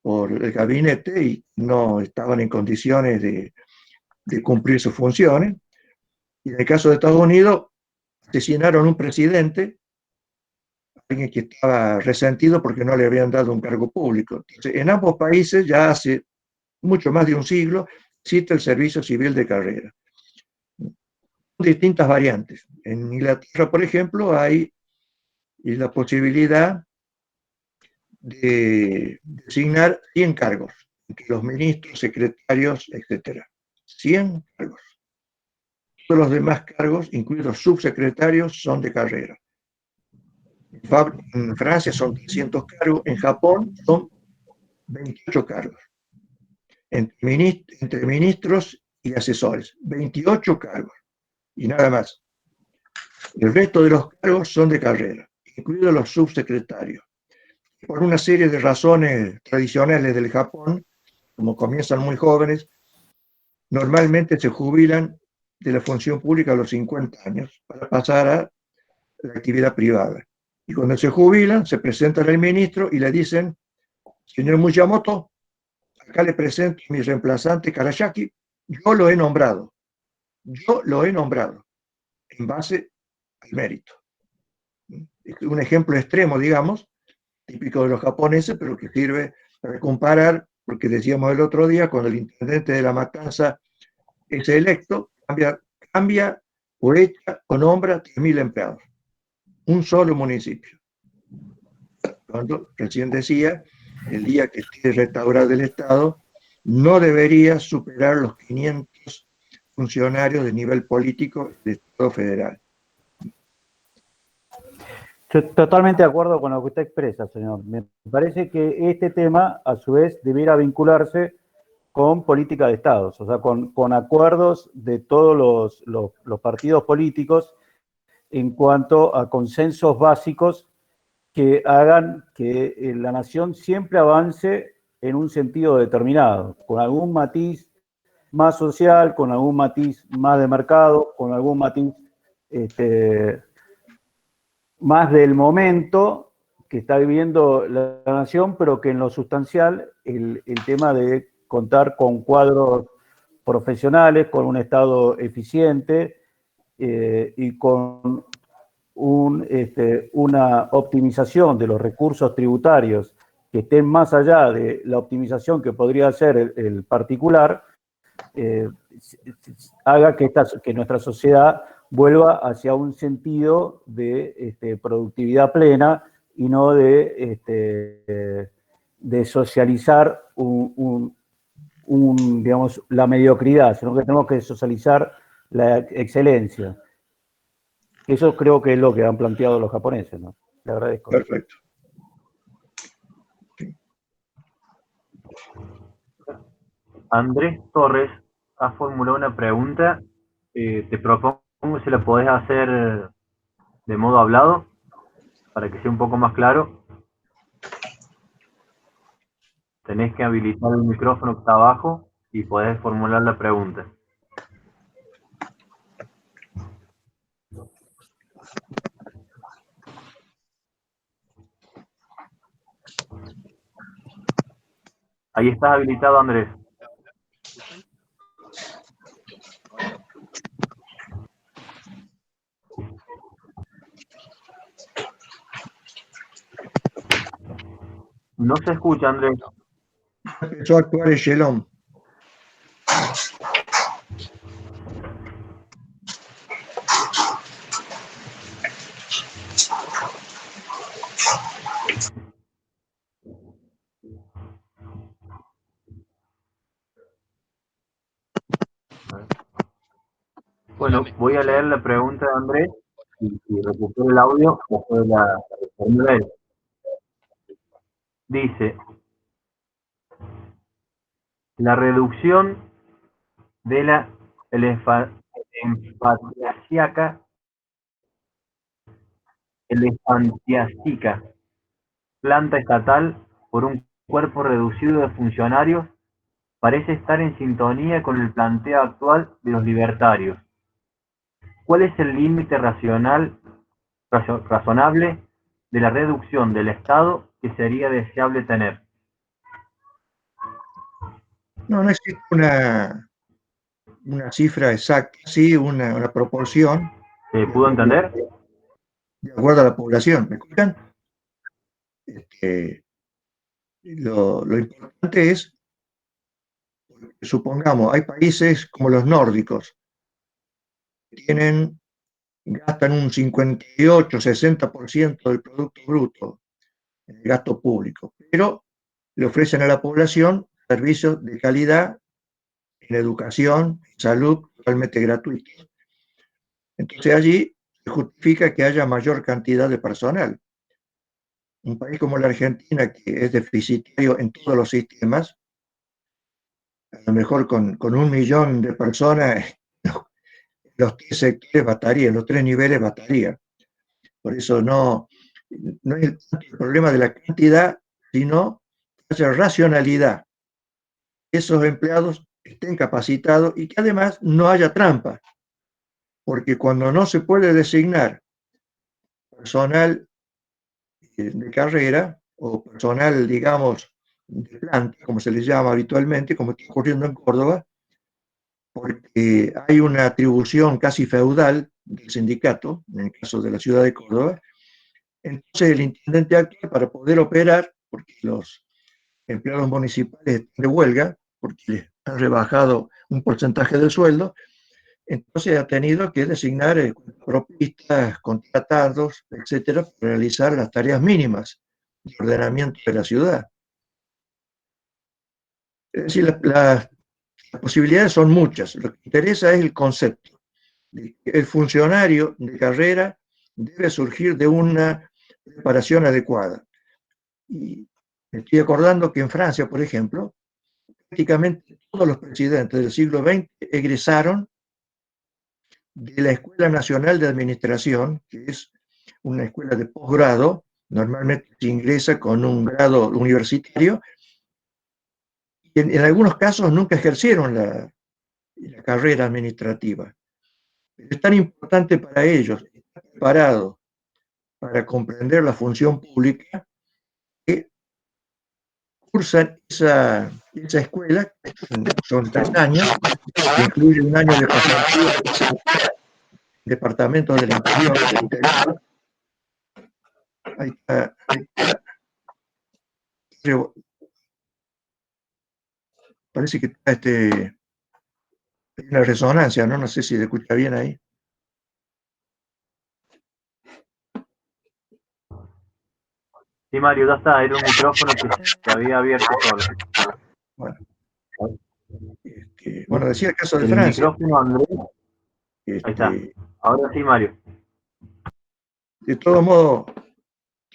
por el gabinete y no estaban en condiciones de cumplir sus funciones. Y en el caso de Estados Unidos, asesinaron un presidente, alguien que estaba resentido porque no le habían dado un cargo público. Entonces, en ambos países, ya hace mucho más de un siglo, existe el servicio civil de carrera. Distintas variantes. En Inglaterra, por ejemplo, hay la posibilidad de designar 100 cargos, entre los ministros, secretarios, etc. 100 cargos. Todos los demás cargos, incluidos los subsecretarios, son de carrera. En Francia son 300 cargos, en Japón son 28 cargos. Entre ministros y asesores, 28 cargos. Y nada más. El resto de los cargos son de carrera, incluidos los subsecretarios. Por una serie de razones tradicionales del Japón, como comienzan muy jóvenes, normalmente se jubilan de la función pública a los 50 años para pasar a la actividad privada. Y cuando se jubilan, se presentan al ministro y le dicen: señor Miyamoto, acá le presento a mi reemplazante Karayaki, yo lo he nombrado en base al mérito. Es un ejemplo extremo, digamos, típico de los japoneses, pero que sirve para comparar, porque decíamos el otro día, cuando el intendente de La Matanza es electo, cambia o echa o nombra 3.000 empleados. Un solo municipio. Cuando recién decía, el día que esté restaurado el Estado, no debería superar los 500 funcionarios de nivel político del Estado federal. Yo totalmente de acuerdo con lo que usted expresa, señor. Me parece que este tema, a su vez, debiera vincularse con política de Estados, o sea, con acuerdos de todos los partidos políticos en cuanto a consensos básicos que hagan que la nación siempre avance en un sentido determinado, con algún matiz más social, con algún matiz más de mercado, con algún matiz más del momento que está viviendo la nación, pero que en lo sustancial el tema de contar con cuadros profesionales, con un Estado eficiente y con una optimización de los recursos tributarios que estén más allá de la optimización que podría hacer el particular, haga que nuestra sociedad vuelva hacia un sentido de productividad plena y no de socializar digamos, la mediocridad, sino que tenemos que socializar la excelencia. Eso creo que es lo que han planteado los japoneses, ¿no? Le agradezco. Perfecto. Andrés Torres ha formulado una pregunta. Te propongo si la podés hacer de modo hablado, para que sea un poco más claro. Tenés que habilitar el micrófono que está abajo y podés formular la pregunta. Ahí estás habilitado, Andrés. No se escucha, Andrés. Empezó a actuar el Shelón. Bueno, voy a leer la pregunta de Andrés y si recupero el audio, después la formula él. Dice: la reducción de la elefantiásica planta estatal por un cuerpo reducido de funcionarios parece estar en sintonía con el planteo actual de los libertarios. ¿Cuál es el límite razonable de la reducción del Estado que sería deseable tener? No existe una cifra exacta, sí, una proporción. ¿Se pudo entender? De acuerdo a la población. ¿Me escuchan? Lo importante es, supongamos, hay países como los nórdicos, que gastan un 58-60% del Producto Bruto en el gasto público, pero le ofrecen a la población servicios de calidad en educación, en salud, totalmente gratuitos. Entonces allí se justifica que haya mayor cantidad de personal. Un país como la Argentina, que es deficitario en todos los sistemas, a lo mejor con 1 millón de personas, los 3 sectores bastaría, los 3 niveles bastaría. Por eso no es el problema de la cantidad, sino que haya racionalidad. Esos empleados estén capacitados y que además no haya trampa. Porque cuando no se puede designar personal de carrera o personal, digamos, de planta, como se les llama habitualmente, como está ocurriendo en Córdoba, porque hay una atribución casi feudal del sindicato, en el caso de la ciudad de Córdoba. Entonces el intendente actual, para poder operar, porque los empleados municipales están de huelga, porque les han rebajado un porcentaje del sueldo, entonces ha tenido que designar propistas, contratados, etcétera, para realizar las tareas mínimas de ordenamiento de la ciudad. Es decir, las posibilidades son muchas. Lo que interesa es el concepto. El funcionario de carrera debe surgir de una preparación adecuada. Y me estoy acordando que en Francia, por ejemplo, prácticamente todos los presidentes del siglo XX egresaron de la Escuela Nacional de Administración, que es una escuela de posgrado, normalmente se ingresa con un grado universitario, y en algunos casos nunca ejercieron la carrera administrativa. Pero es tan importante para ellos estar preparados para comprender la función pública que cursan esa escuela, son 3 años, que incluye un año de pasantía en departamentos del interior. Ahí está. Parece que está hay una resonancia, ¿no? No sé si se escucha bien ahí. Sí, Mario, ya está, era un micrófono que se había abierto solo. Bueno, bueno, decía el caso de El Francia. micrófono, Andrés. Ahí está. Ahora sí, Mario. De todo modo,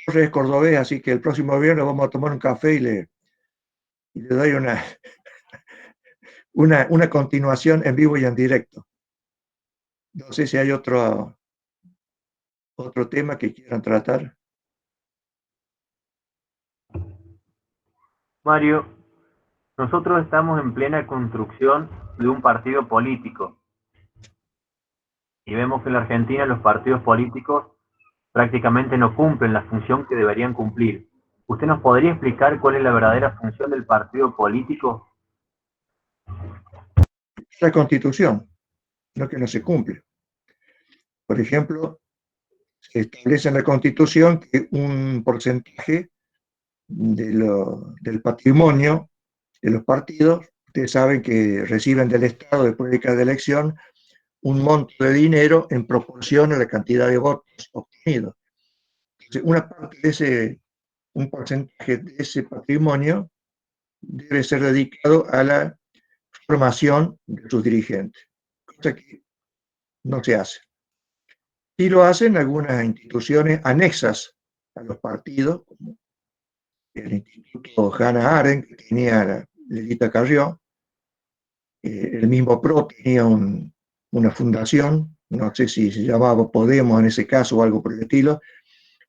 Jorge es cordobés, así que el próximo viernes vamos a tomar un café y le doy una continuación en vivo y en directo. No sé si hay otro tema que quieran tratar. Mario, nosotros estamos en plena construcción de un partido político y vemos que en la Argentina los partidos políticos prácticamente no cumplen la función que deberían cumplir. ¿Usted nos podría explicar cuál es la verdadera función del partido político? La Constitución, lo que no se cumple. Por ejemplo, se establece en la Constitución que un porcentaje del patrimonio de los partidos, ustedes saben que reciben del Estado después de cada elección un monto de dinero en proporción a la cantidad de votos obtenidos. Entonces, una parte de un porcentaje de ese patrimonio debe ser dedicado a la formación de sus dirigentes, cosa que no se hace. Sí lo hacen algunas instituciones anexas a los partidos, como el Instituto Hannah Arendt, que tenía Lelita Carrió, el mismo PRO tenía una fundación, no sé si se llamaba Podemos en ese caso o algo por el estilo,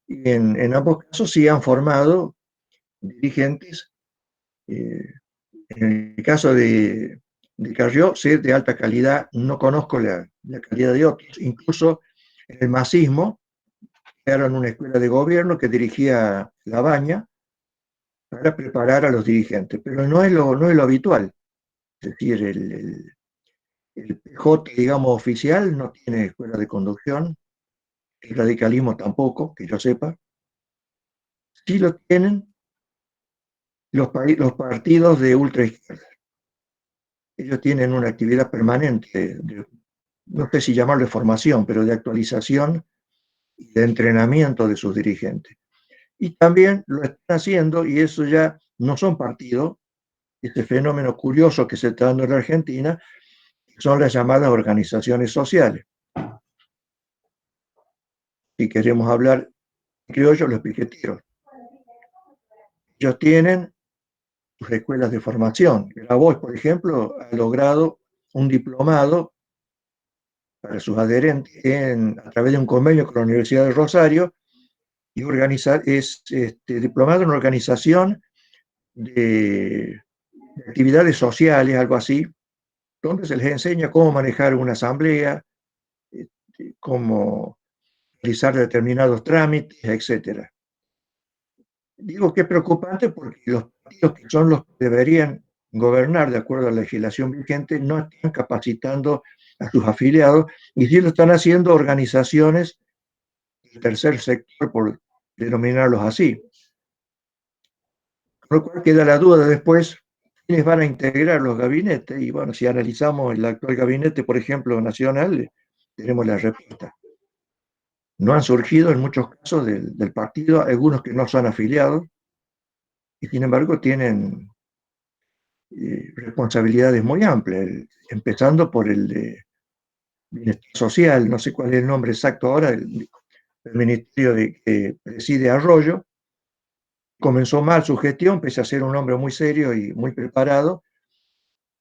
y en ambos casos sí han formado dirigentes. En el caso de Carrió, sé de alta calidad, no conozco la calidad de otros, incluso en el masismo, crearon una escuela de gobierno que dirigía Labaña para preparar a los dirigentes, pero no es lo habitual. Es decir, el PJ, digamos, oficial no tiene escuela de conducción, el radicalismo tampoco, que yo sepa. Sí lo tienen los partidos de ultraizquierda. Ellos tienen una actividad permanente, no sé si llamarlo de formación, pero de actualización y de entrenamiento de sus dirigentes. Y también lo están haciendo, y eso ya no son partidos, este fenómeno curioso que se está dando en la Argentina, son las llamadas organizaciones sociales. Si queremos hablar criollo, los piqueteros. Ellos tienen sus escuelas de formación. Grabois, por ejemplo, ha logrado un diplomado para sus adherentes a través de un convenio con la Universidad de Rosario, y es diplomado en organización de actividades sociales, algo así, donde se les enseña cómo manejar una asamblea, cómo realizar determinados trámites, etc. Digo que es preocupante porque los partidos que son los que deberían gobernar de acuerdo a la legislación vigente no están capacitando a sus afiliados y sí lo están haciendo organizaciones del tercer sector, por denominarlos así. Con lo cual queda la duda después quiénes van a integrar los gabinetes. Y bueno, si analizamos el actual gabinete, por ejemplo, nacional, tenemos la respuesta. No han surgido en muchos casos del partido, algunos que no son afiliados, y sin embargo tienen responsabilidades muy amplias, empezando por el de Bienestar Social, no sé cuál es el nombre exacto ahora, el ministerio que preside Arroyo. Comenzó mal su gestión, pese a ser un hombre muy serio y muy preparado,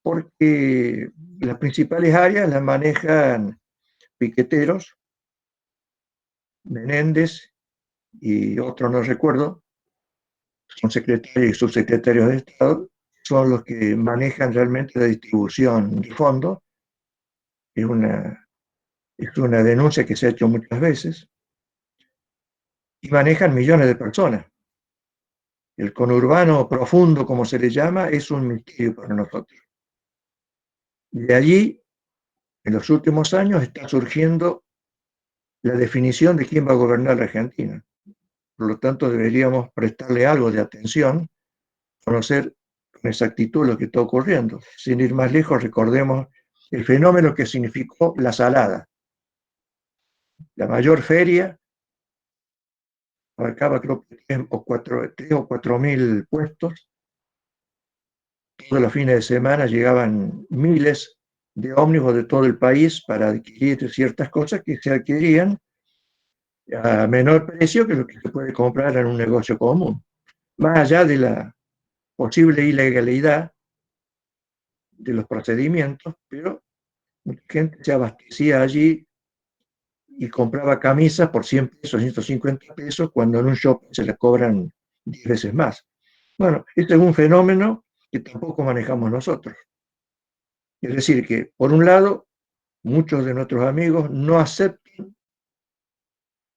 porque las principales áreas las manejan piqueteros, Menéndez y otro no recuerdo, son secretarios y subsecretarios de Estado, son los que manejan realmente la distribución de fondos. Es una denuncia que se ha hecho muchas veces, y manejan millones de personas. El conurbano profundo, como se le llama, es un misterio para nosotros. Y de allí, en los últimos años, está surgiendo la definición de quién va a gobernar la Argentina. Por lo tanto, deberíamos prestarle algo de atención, conocer con exactitud lo que está ocurriendo. Sin ir más lejos, recordemos el fenómeno que significó la Salada. La mayor feria abarcaba creo que 3 o 4 mil puestos. Todos los fines de semana llegaban miles de ómnibus de todo el país para adquirir ciertas cosas que se adquirían a menor precio que lo que se puede comprar en un negocio común. Más allá de la posible ilegalidad de los procedimientos, pero mucha gente se abastecía allí y compraba camisas por 100 pesos, 150 pesos, cuando en un shopping se les cobran 10 veces más. Bueno, este es un fenómeno que tampoco manejamos nosotros. Es decir, que por un lado, muchos de nuestros amigos no aceptan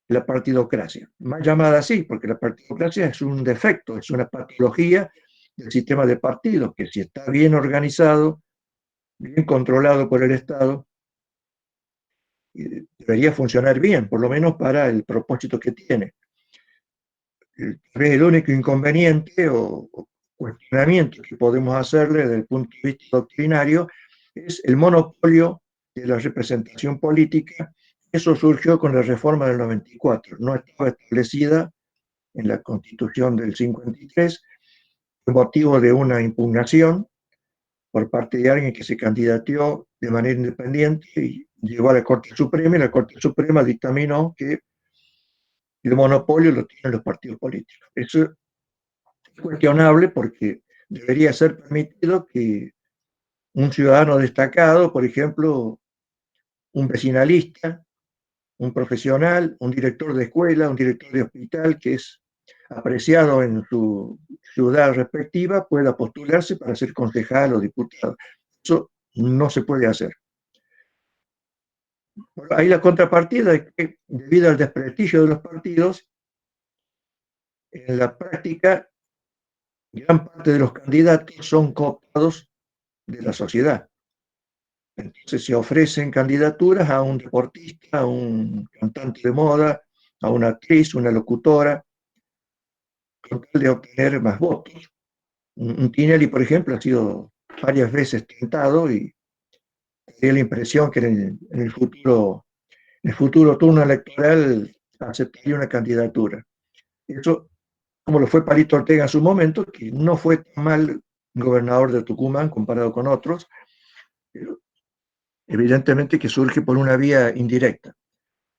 la partidocracia, más llamada así, porque la partidocracia es un defecto, es una patología del sistema de partidos, que si está bien organizado, bien controlado por el Estado, debería funcionar bien, por lo menos para el propósito que tiene. El único inconveniente o cuestionamiento que podemos hacerle desde el punto de vista doctrinario es el monopolio de la representación política. Eso surgió con la reforma del 94, no estaba establecida en la Constitución del 53, por motivo de una impugnación por parte de alguien que se candidateó de manera independiente y llegó a la Corte Suprema, y la Corte Suprema dictaminó que el monopolio lo tienen los partidos políticos. Eso es cuestionable porque debería ser permitido que un ciudadano destacado, por ejemplo, un vecinalista, un profesional, un director de escuela, un director de hospital que es apreciado en su ciudad respectiva, pueda postularse para ser concejal o diputado. Eso no se puede hacer. Bueno, ahí la contrapartida es que, debido al desprestigio de los partidos, en la práctica, gran parte de los candidatos son cooptados de la sociedad. Entonces se ofrecen candidaturas a un deportista, a un cantante de moda, a una actriz, una locutora, con tal de obtener más votos. Un Tinelli, por ejemplo, ha sido varias veces tentado y tiene la impresión que en el futuro turno electoral aceptaría una candidatura. Eso, como lo fue Palito Ortega en su momento, que no fue tan mal gobernador de Tucumán comparado con otros, pero evidentemente que surge por una vía indirecta.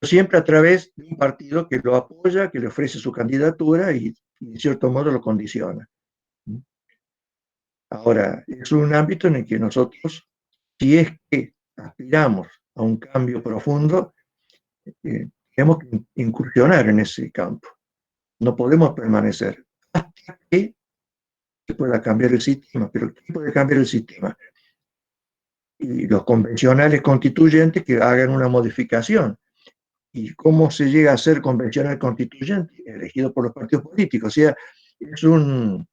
Siempre a través de un partido que lo apoya, que le ofrece su candidatura y de cierto modo lo condiciona. Ahora, es un ámbito en el que nosotros, si es que aspiramos a un cambio profundo, tenemos que incursionar en ese campo. No podemos permanecer hasta que se pueda cambiar el sistema. Pero ¿quién puede cambiar el sistema? Y los convencionales constituyentes que hagan una modificación. ¿Y cómo se llega a ser convencional constituyente? Elegido por los partidos políticos. O sea, es un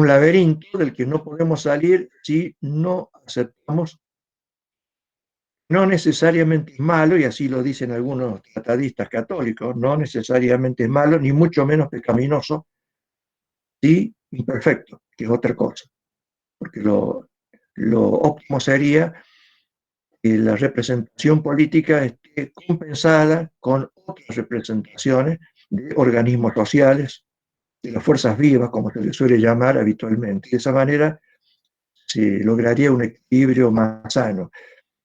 laberinto del que no podemos salir si no aceptamos. No necesariamente es malo, y así lo dicen algunos tratadistas católicos, no necesariamente es malo, ni mucho menos pecaminoso, sí imperfecto, que es otra cosa. Porque lo óptimo sería que la representación política esté compensada con otras representaciones de organismos sociales, de las fuerzas vivas, como se les suele llamar habitualmente. De esa manera se lograría un equilibrio más sano.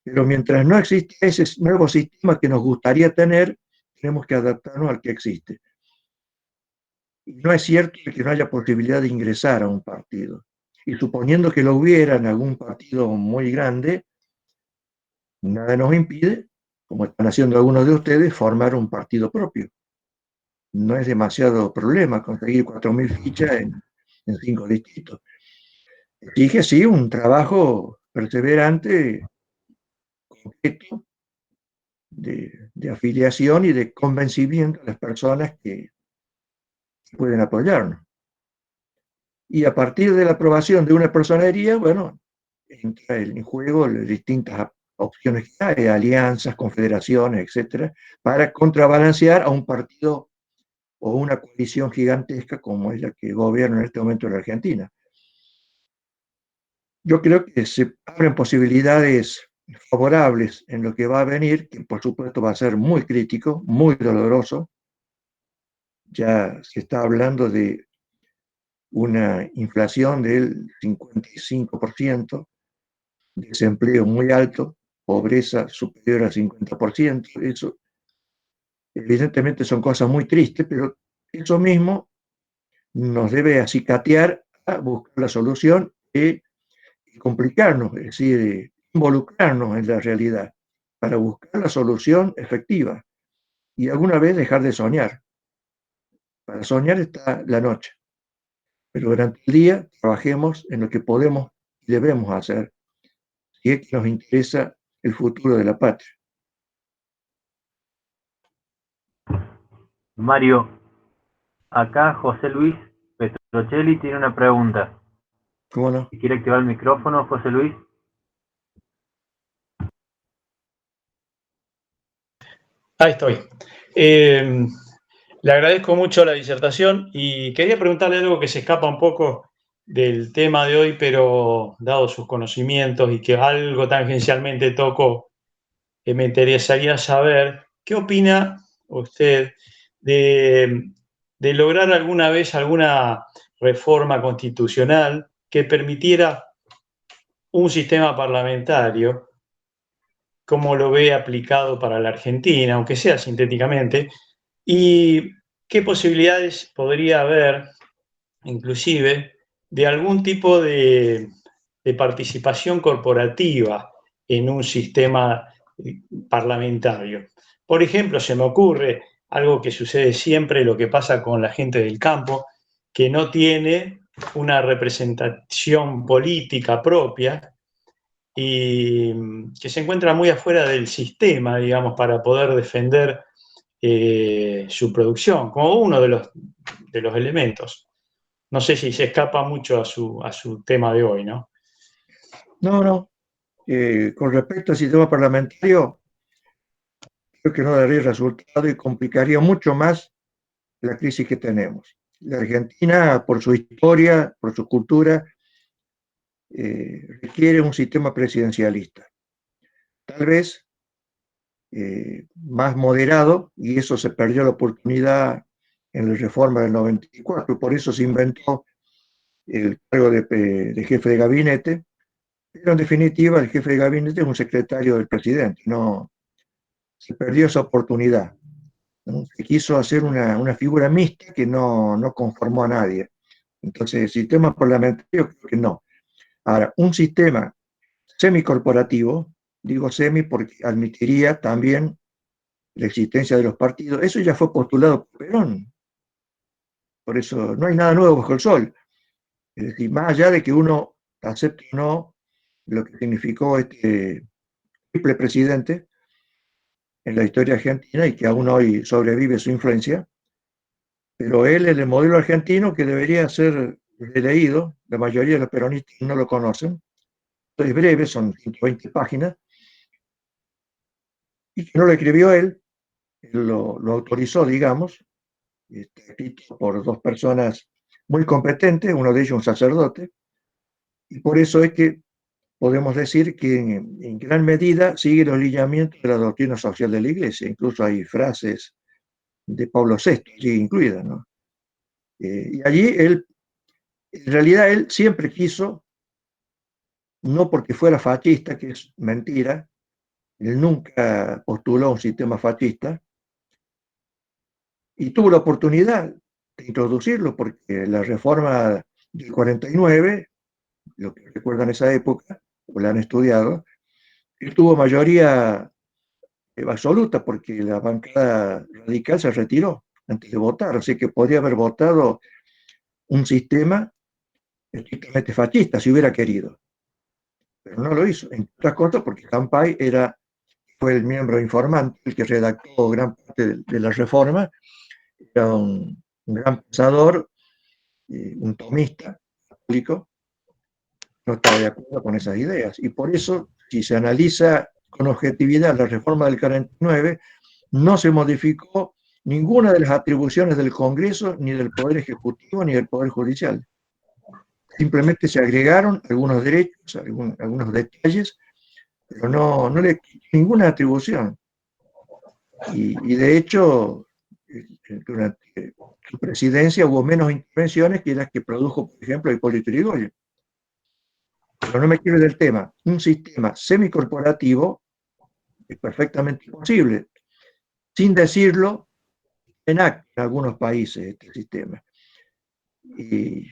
Pero mientras no existe ese nuevo sistema que nos gustaría tener, tenemos que adaptarnos al que existe. Y no es cierto que no haya posibilidad de ingresar a un partido. Y suponiendo que lo hubiera en algún partido muy grande, nada nos impide, como están haciendo algunos de ustedes, formar un partido propio. No es demasiado problema conseguir 4.000 fichas en 5 distritos. Exige, sí, un trabajo perseverante, concreto, de afiliación y de convencimiento a las personas que pueden apoyarnos. Y a partir de la aprobación de una personería, bueno, entra en juego las distintas opciones que hay, alianzas, confederaciones, etcétera, para contrabalancear a un partido o una coalición gigantesca como es la que gobierna en este momento en la Argentina. Yo creo que se abren posibilidades favorables en lo que va a venir, que por supuesto va a ser muy crítico, muy doloroso. Ya se está hablando de una inflación del 55%, desempleo muy alto, pobreza superior al 50%. Eso evidentemente son cosas muy tristes, pero eso mismo nos debe acicatear a buscar la solución y complicarnos, es decir, involucrarnos en la realidad para buscar la solución efectiva y alguna vez dejar de soñar. Para soñar está la noche, pero durante el día trabajemos en lo que podemos y debemos hacer, si es que nos interesa el futuro de la patria. Mario, acá José Luis Petrocelli tiene una pregunta. ¿Cómo no? Si quiere activar el micrófono, José Luis. Ahí estoy. Le agradezco mucho la disertación y quería preguntarle algo que se escapa un poco del tema de hoy, pero dado sus conocimientos y que algo tangencialmente toco, me interesaría saber qué opina usted de lograr alguna vez alguna reforma constitucional que permitiera un sistema parlamentario como lo ve aplicado para la Argentina, aunque sea sintéticamente, y qué posibilidades podría haber, inclusive, de algún tipo de participación corporativa en un sistema parlamentario. Por ejemplo, se me ocurre algo que sucede siempre, lo que pasa con la gente del campo, que no tiene una representación política propia y que se encuentra muy afuera del sistema, digamos, para poder defender su producción, como uno de los elementos. No sé si se escapa mucho a su tema de hoy, ¿no? No. Con respecto al sistema parlamentario, creo que no daría resultado y complicaría mucho más la crisis que tenemos. La Argentina, por su historia, por su cultura, requiere un sistema presidencialista. Tal vez más moderado, y eso se perdió la oportunidad en la reforma del 94, y por eso se inventó el cargo de jefe de gabinete, pero en definitiva el jefe de gabinete es un secretario del presidente, no se perdió esa oportunidad, ¿no? Se quiso hacer una figura mixta que no conformó a nadie. Entonces, el sistema parlamentario creo que no. Ahora, un sistema semicorporativo, digo semi porque admitiría también la existencia de los partidos, eso ya fue postulado por Perón. Por eso no hay nada nuevo bajo el sol. Es decir, más allá de que uno acepte o no lo que significó este triple presidente en la historia argentina y que aún hoy sobrevive su influencia, Pero él es el modelo argentino que debería ser leído, la mayoría de los peronistas no lo conocen, es breve, son 120 páginas, y que no lo escribió él lo autorizó, digamos, está escrito por dos personas muy competentes, uno de ellos un sacerdote, y por eso es que podemos decir que en gran medida sigue los lineamientos de la doctrina social de la Iglesia, incluso hay frases de Pablo VI allí incluidas, ¿no? Y allí él, en realidad él siempre quiso, no porque fuera fascista, que es mentira, él nunca postuló un sistema fascista, y tuvo la oportunidad de introducirlo porque la reforma del 49, lo que recuerdan esa época, o la han estudiado, él tuvo mayoría absoluta porque la bancada radical se retiró antes de votar, así que podría haber votado un sistema estrictamente fascista si hubiera querido, pero no lo hizo, entre otras cosas porque Campay fue el miembro informante, el que redactó gran parte de la reforma, era un gran pensador, un tomista católico, no estaba de acuerdo con esas ideas. Y por eso, si se analiza con objetividad la reforma del 49, no se modificó ninguna de las atribuciones del Congreso, ni del Poder Ejecutivo, ni del Poder Judicial. Simplemente se agregaron algunos derechos, algunos detalles, pero no le ninguna atribución. Y de hecho, durante su presidencia hubo menos intervenciones que las que produjo, por ejemplo, Hipólito Yrigoyen. Pero no me quiero del tema. Un sistema semicorporativo es perfectamente posible, sin decirlo, en algunos países este sistema. Y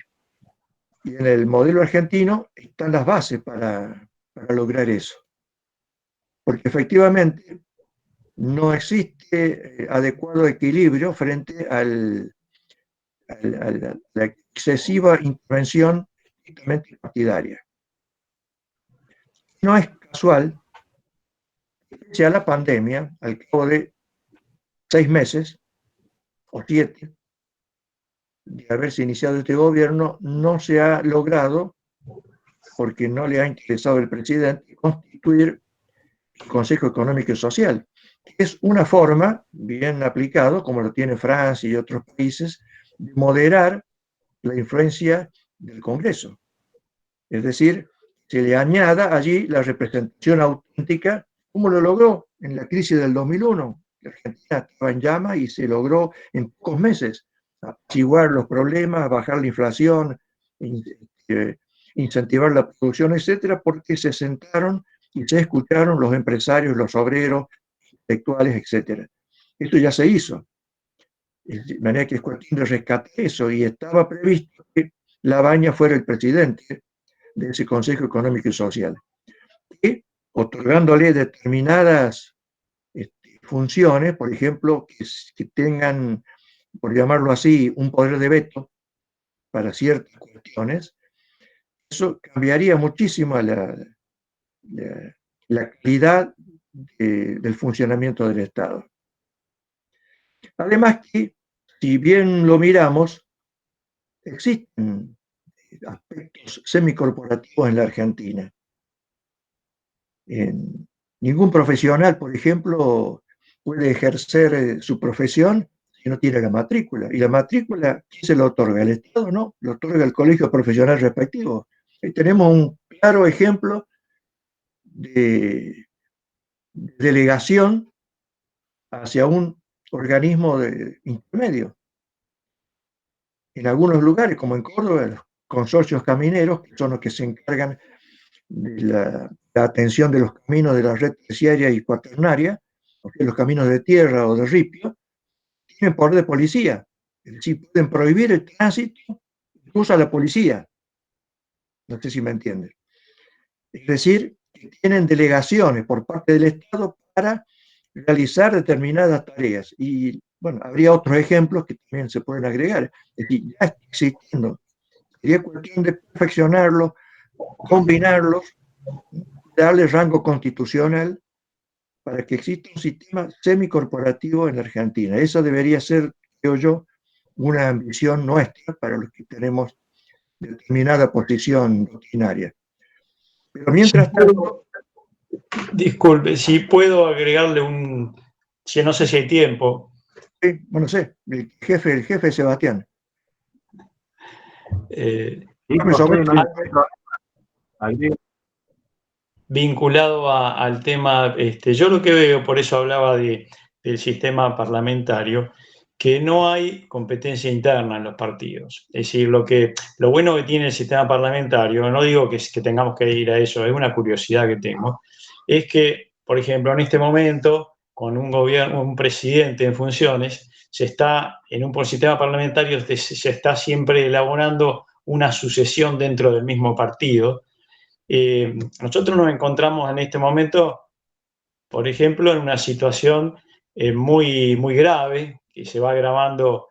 en el modelo argentino están las bases para lograr eso. Porque efectivamente no existe adecuado equilibrio frente a la excesiva intervención estrictamente partidaria. No es casual que a la pandemia, al cabo de 6 meses o 7 de haberse iniciado este gobierno, no se ha logrado, porque no le ha interesado al presidente, constituir el Consejo Económico y Social, que es una forma, bien aplicado, como lo tiene Francia y otros países, de moderar la influencia del Congreso. Es decir, se le añada allí la representación auténtica, como lo logró en la crisis del 2001. La Argentina estaba en llamas y se logró en pocos meses apaciguar los problemas, bajar la inflación, incentivar la producción, etcétera, porque se sentaron y se escucharon los empresarios, los obreros, intelectuales, etcétera. Esto ya se hizo. De manera que es cuestión de rescatar eso, y estaba previsto que Labaña fuera el presidente de ese Consejo Económico y Social, y otorgándole determinadas funciones, por ejemplo, que tengan, por llamarlo así, un poder de veto para ciertas cuestiones, eso cambiaría muchísimo la calidad del funcionamiento del Estado. Además que, si bien lo miramos, existen aspectos semicorporativos en la Argentina. Ningún profesional, por ejemplo, puede ejercer su profesión si no tiene la matrícula. Y la matrícula, ¿quién se la otorga? ¿El Estado? No, lo otorga el colegio profesional respectivo. Ahí tenemos un claro ejemplo de delegación hacia un organismo intermedio. En algunos lugares, como en Córdoba, los consorcios camineros, que son los que se encargan de la atención de los caminos de la red terciaria y cuaternaria, porque los caminos de tierra o de ripio, tienen poder de policía. Es decir, pueden prohibir el tránsito, incluso a la policía. No sé si me entienden. Es decir, que tienen delegaciones por parte del Estado para realizar determinadas tareas. Y bueno, habría otros ejemplos que también se pueden agregar. Es decir, ya está existiendo. Sería cuestión de perfeccionarlos, combinarlos, darle rango constitucional para que exista un sistema semicorporativo en la Argentina. Esa debería ser, creo yo, una ambición nuestra para los que tenemos determinada posición doctrinaria. Pero mientras tanto... Disculpe, si puedo agregarle si no sé si hay tiempo. Bueno, sé, el jefe Sebastián. Sí, José, no hay Vinculado al tema, yo lo que veo, por eso hablaba del sistema parlamentario, que no hay competencia interna en los partidos. Es decir, lo bueno que tiene el sistema parlamentario, no digo que tengamos que ir a eso, es una curiosidad que tengo, es que, por ejemplo, en este momento, con un gobierno, un presidente en funciones, en un sistema parlamentario se está siempre elaborando una sucesión dentro del mismo partido. Nosotros nos encontramos en este momento, por ejemplo, en una situación muy, muy grave, que se va agravando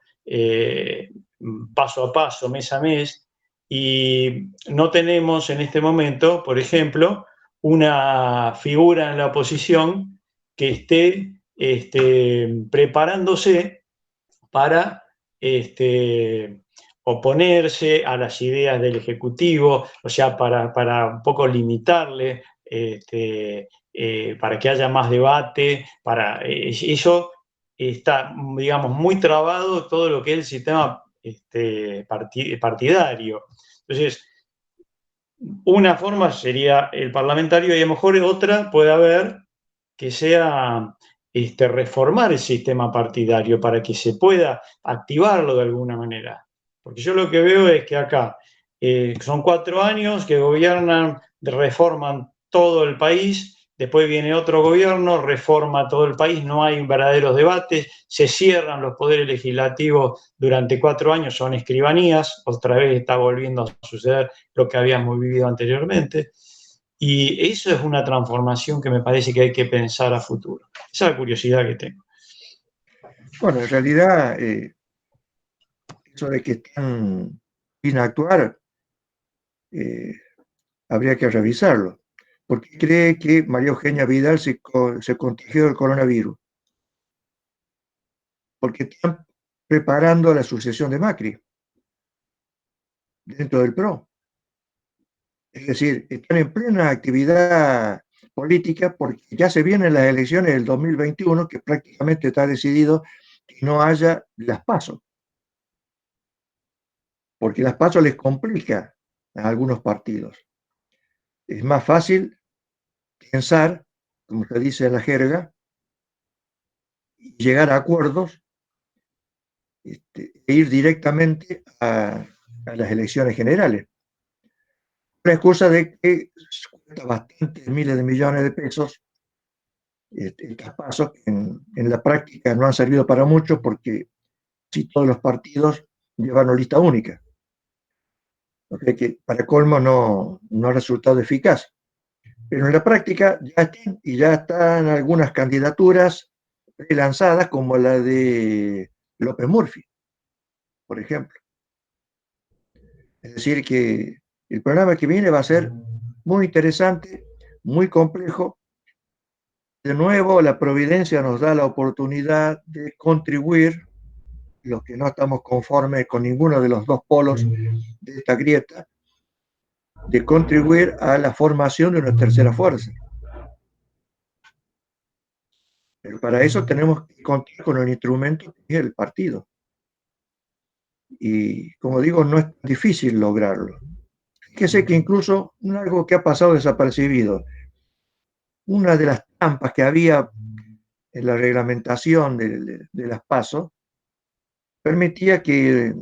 paso a paso, mes a mes, y no tenemos en este momento, por ejemplo, una figura en la oposición que esté preparándose para oponerse a las ideas del Ejecutivo, o sea, para un poco limitarle, para que haya más debate, eso está, digamos, muy trabado todo lo que es el sistema partidario. Entonces, una forma sería el parlamentario y a lo mejor otra puede haber que sea reformar el sistema partidario para que se pueda activarlo de alguna manera. Porque yo lo que veo es que acá son 4 años que gobiernan, reforman todo el país, después viene otro gobierno, reforma todo el país, no hay verdaderos debates, se cierran los poderes legislativos durante 4 años, son escribanías, otra vez está volviendo a suceder lo que habíamos vivido anteriormente. Y eso es una transformación que me parece que hay que pensar a futuro. Esa es la curiosidad que tengo. Bueno, en realidad, eso de que están sin actuar, habría que revisarlo. ¿Por qué cree que María Eugenia Vidal se contagió del coronavirus? Porque están preparando la sucesión de Macri dentro del PRO. Es decir, están en plena actividad política porque ya se vienen las elecciones del 2021, que prácticamente está decidido que no haya las PASO, porque las PASO les complica a algunos partidos. Es más fácil pensar, como se dice en la jerga, y llegar a acuerdos e ir directamente a las elecciones generales. Una excusa de que cuesta bastantes miles de millones de pesos estas pasos que en la práctica no han servido para mucho porque si todos los partidos llevaron lista única. O sea que para colmo no ha resultado eficaz. Pero en la práctica ya están algunas candidaturas lanzadas como la de López Murphy, por ejemplo. Es decir, que el programa que viene va a ser muy interesante, muy complejo. De nuevo, la providencia nos da la oportunidad de contribuir, los que no estamos conformes con ninguno de los dos polos de esta grieta, de contribuir a la formación de una tercera fuerza. Pero para eso tenemos que contar con el instrumento que es el partido. Y como digo, no es difícil lograrlo. Fíjese que incluso algo que ha pasado desapercibido, una de las trampas que había en la reglamentación de las PASO, permitía que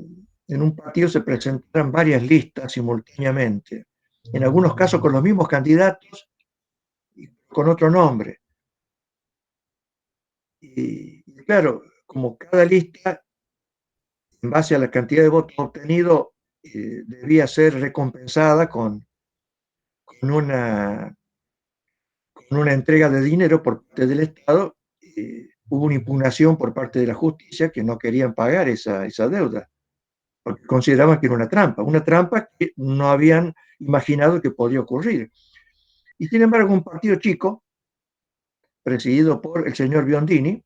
en un partido se presentaran varias listas simultáneamente, en algunos casos con los mismos candidatos y con otro nombre. Y claro, como cada lista, en base a la cantidad de votos obtenidos, debía ser recompensada con una entrega de dinero por parte del Estado, hubo una impugnación por parte de la justicia que no querían pagar esa deuda, porque consideraban que era una trampa que no habían imaginado que podía ocurrir. Y sin embargo, un partido chico, presidido por el señor Biondini,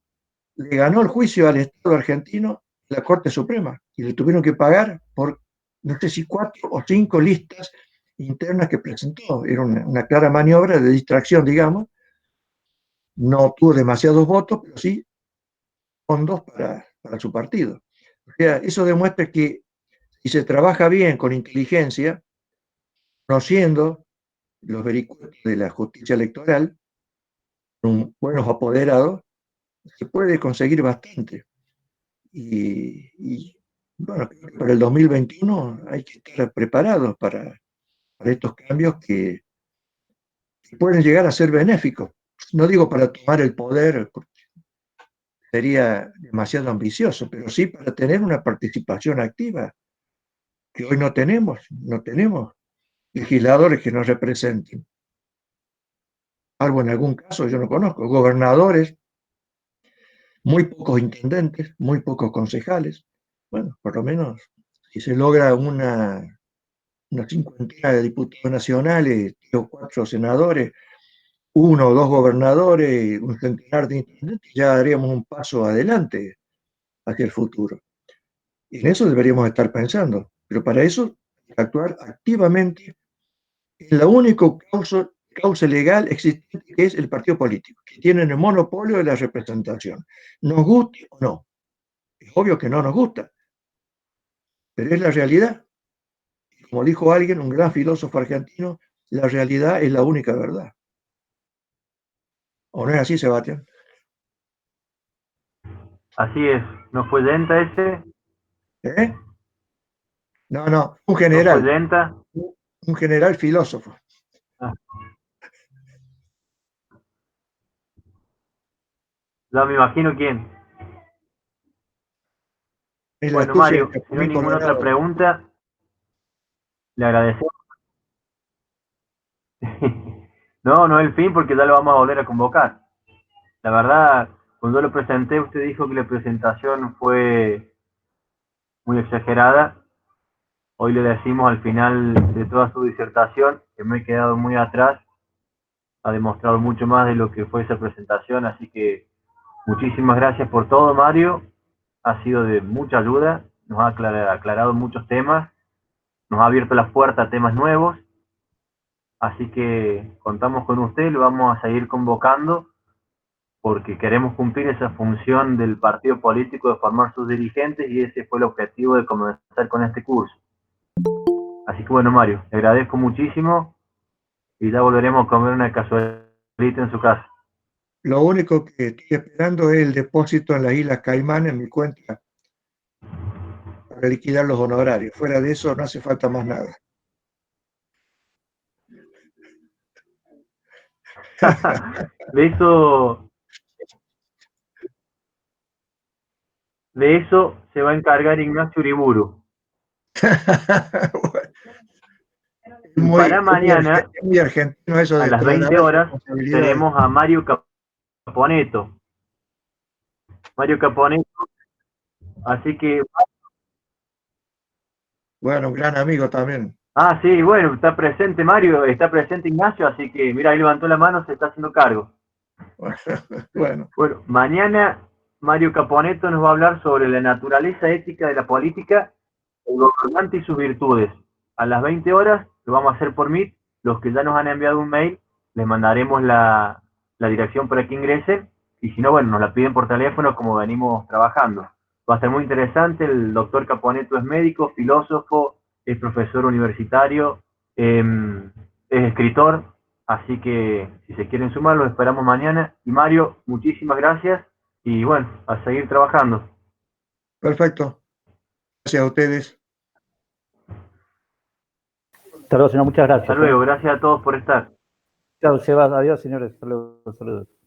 le ganó el juicio al Estado argentino la Corte Suprema y le tuvieron que pagar por, no sé si 4 o 5 listas internas que presentó. Era una clara maniobra de distracción, digamos. No tuvo demasiados votos, pero sí fondos para su partido. O sea, eso demuestra que si se trabaja bien, con inteligencia, conociendo los vericuetos de la justicia electoral, con buenos apoderados, se puede conseguir bastante. Y bueno, creo que para el 2021 hay que estar preparados para estos cambios que pueden llegar a ser benéficos. No digo para tomar el poder, porque sería demasiado ambicioso, pero sí para tener una participación activa, que hoy no tenemos. No tenemos legisladores que nos representen. Algo en algún caso yo no conozco, gobernadores, muy pocos intendentes, muy pocos concejales. Bueno, por lo menos si se logra una cincuentena de diputados nacionales, 3 o 4 senadores, 1 o 2 gobernadores, un centenar de intendentes, ya daríamos un paso adelante hacia el futuro. Y en eso deberíamos estar pensando. Pero para eso, actuar activamente en la única causa legal existente, que es el partido político, que tienen el monopolio de la representación. Nos guste o no. Es obvio que no nos gusta, pero es la realidad. Como dijo alguien, un gran filósofo argentino, la realidad es la única verdad. ¿O no es así, Sebastián? Así es. ¿No fue Lenta ese? ¿Eh? No, un ¿No fue general. Lenta? Un general filósofo. Ah, ya me imagino quién. Es la Bueno, astucia del Mario, si no hay Chapulín ninguna otra Colorado. pregunta, le agradecemos. No, no es el fin porque ya lo vamos a volver a convocar. La verdad, cuando yo lo presenté, usted dijo que la presentación fue muy exagerada. Hoy le decimos al final de toda su disertación que me he quedado muy atrás. Ha demostrado mucho más de lo que fue esa presentación, así que muchísimas gracias por todo, Mario. Ha sido de mucha ayuda, nos ha aclarado muchos temas, nos ha abierto las puertas a temas nuevos, así que contamos con usted, lo vamos a seguir convocando porque queremos cumplir esa función del partido político de formar sus dirigentes y ese fue el objetivo de comenzar con este curso. Así que bueno, Mario, le agradezco muchísimo y ya volveremos a comer una cazuelita en su casa. Lo único que estoy esperando es el depósito en las Islas Caimán en mi cuenta para liquidar los honorarios. Fuera de eso no hace falta más nada. De eso se va a encargar Ignacio Uriburu. Y para mañana, muy argentino eso a de las 20 trasladar horas, responsabilidades. tenemos a Mario Caponeto. Mario Caponeto. Así que... Bueno, un gran amigo también. Ah, sí, bueno, está presente Mario, está presente Ignacio, así que mira, ahí levantó la mano, se está haciendo cargo. Bueno, mañana Mario Caponeto nos va a hablar sobre la naturaleza ética de la política, el gobernante y sus virtudes. A las 20 horas lo vamos a hacer por Meet. Los que ya nos han enviado un mail, les mandaremos la dirección para que ingresen. Y si no, bueno, nos la piden por teléfono como venimos trabajando. Va a ser muy interesante. El doctor Caponeto es médico, filósofo, es profesor universitario, es escritor. Así que si se quieren sumar, los esperamos mañana. Y Mario, muchísimas gracias. Y bueno, a seguir trabajando. perfecto. Gracias a ustedes. Hasta luego, señor. Muchas gracias. Hasta luego. Gracias a todos por estar. Chao, Sebas. Adiós, señores. Hasta luego. Saludos.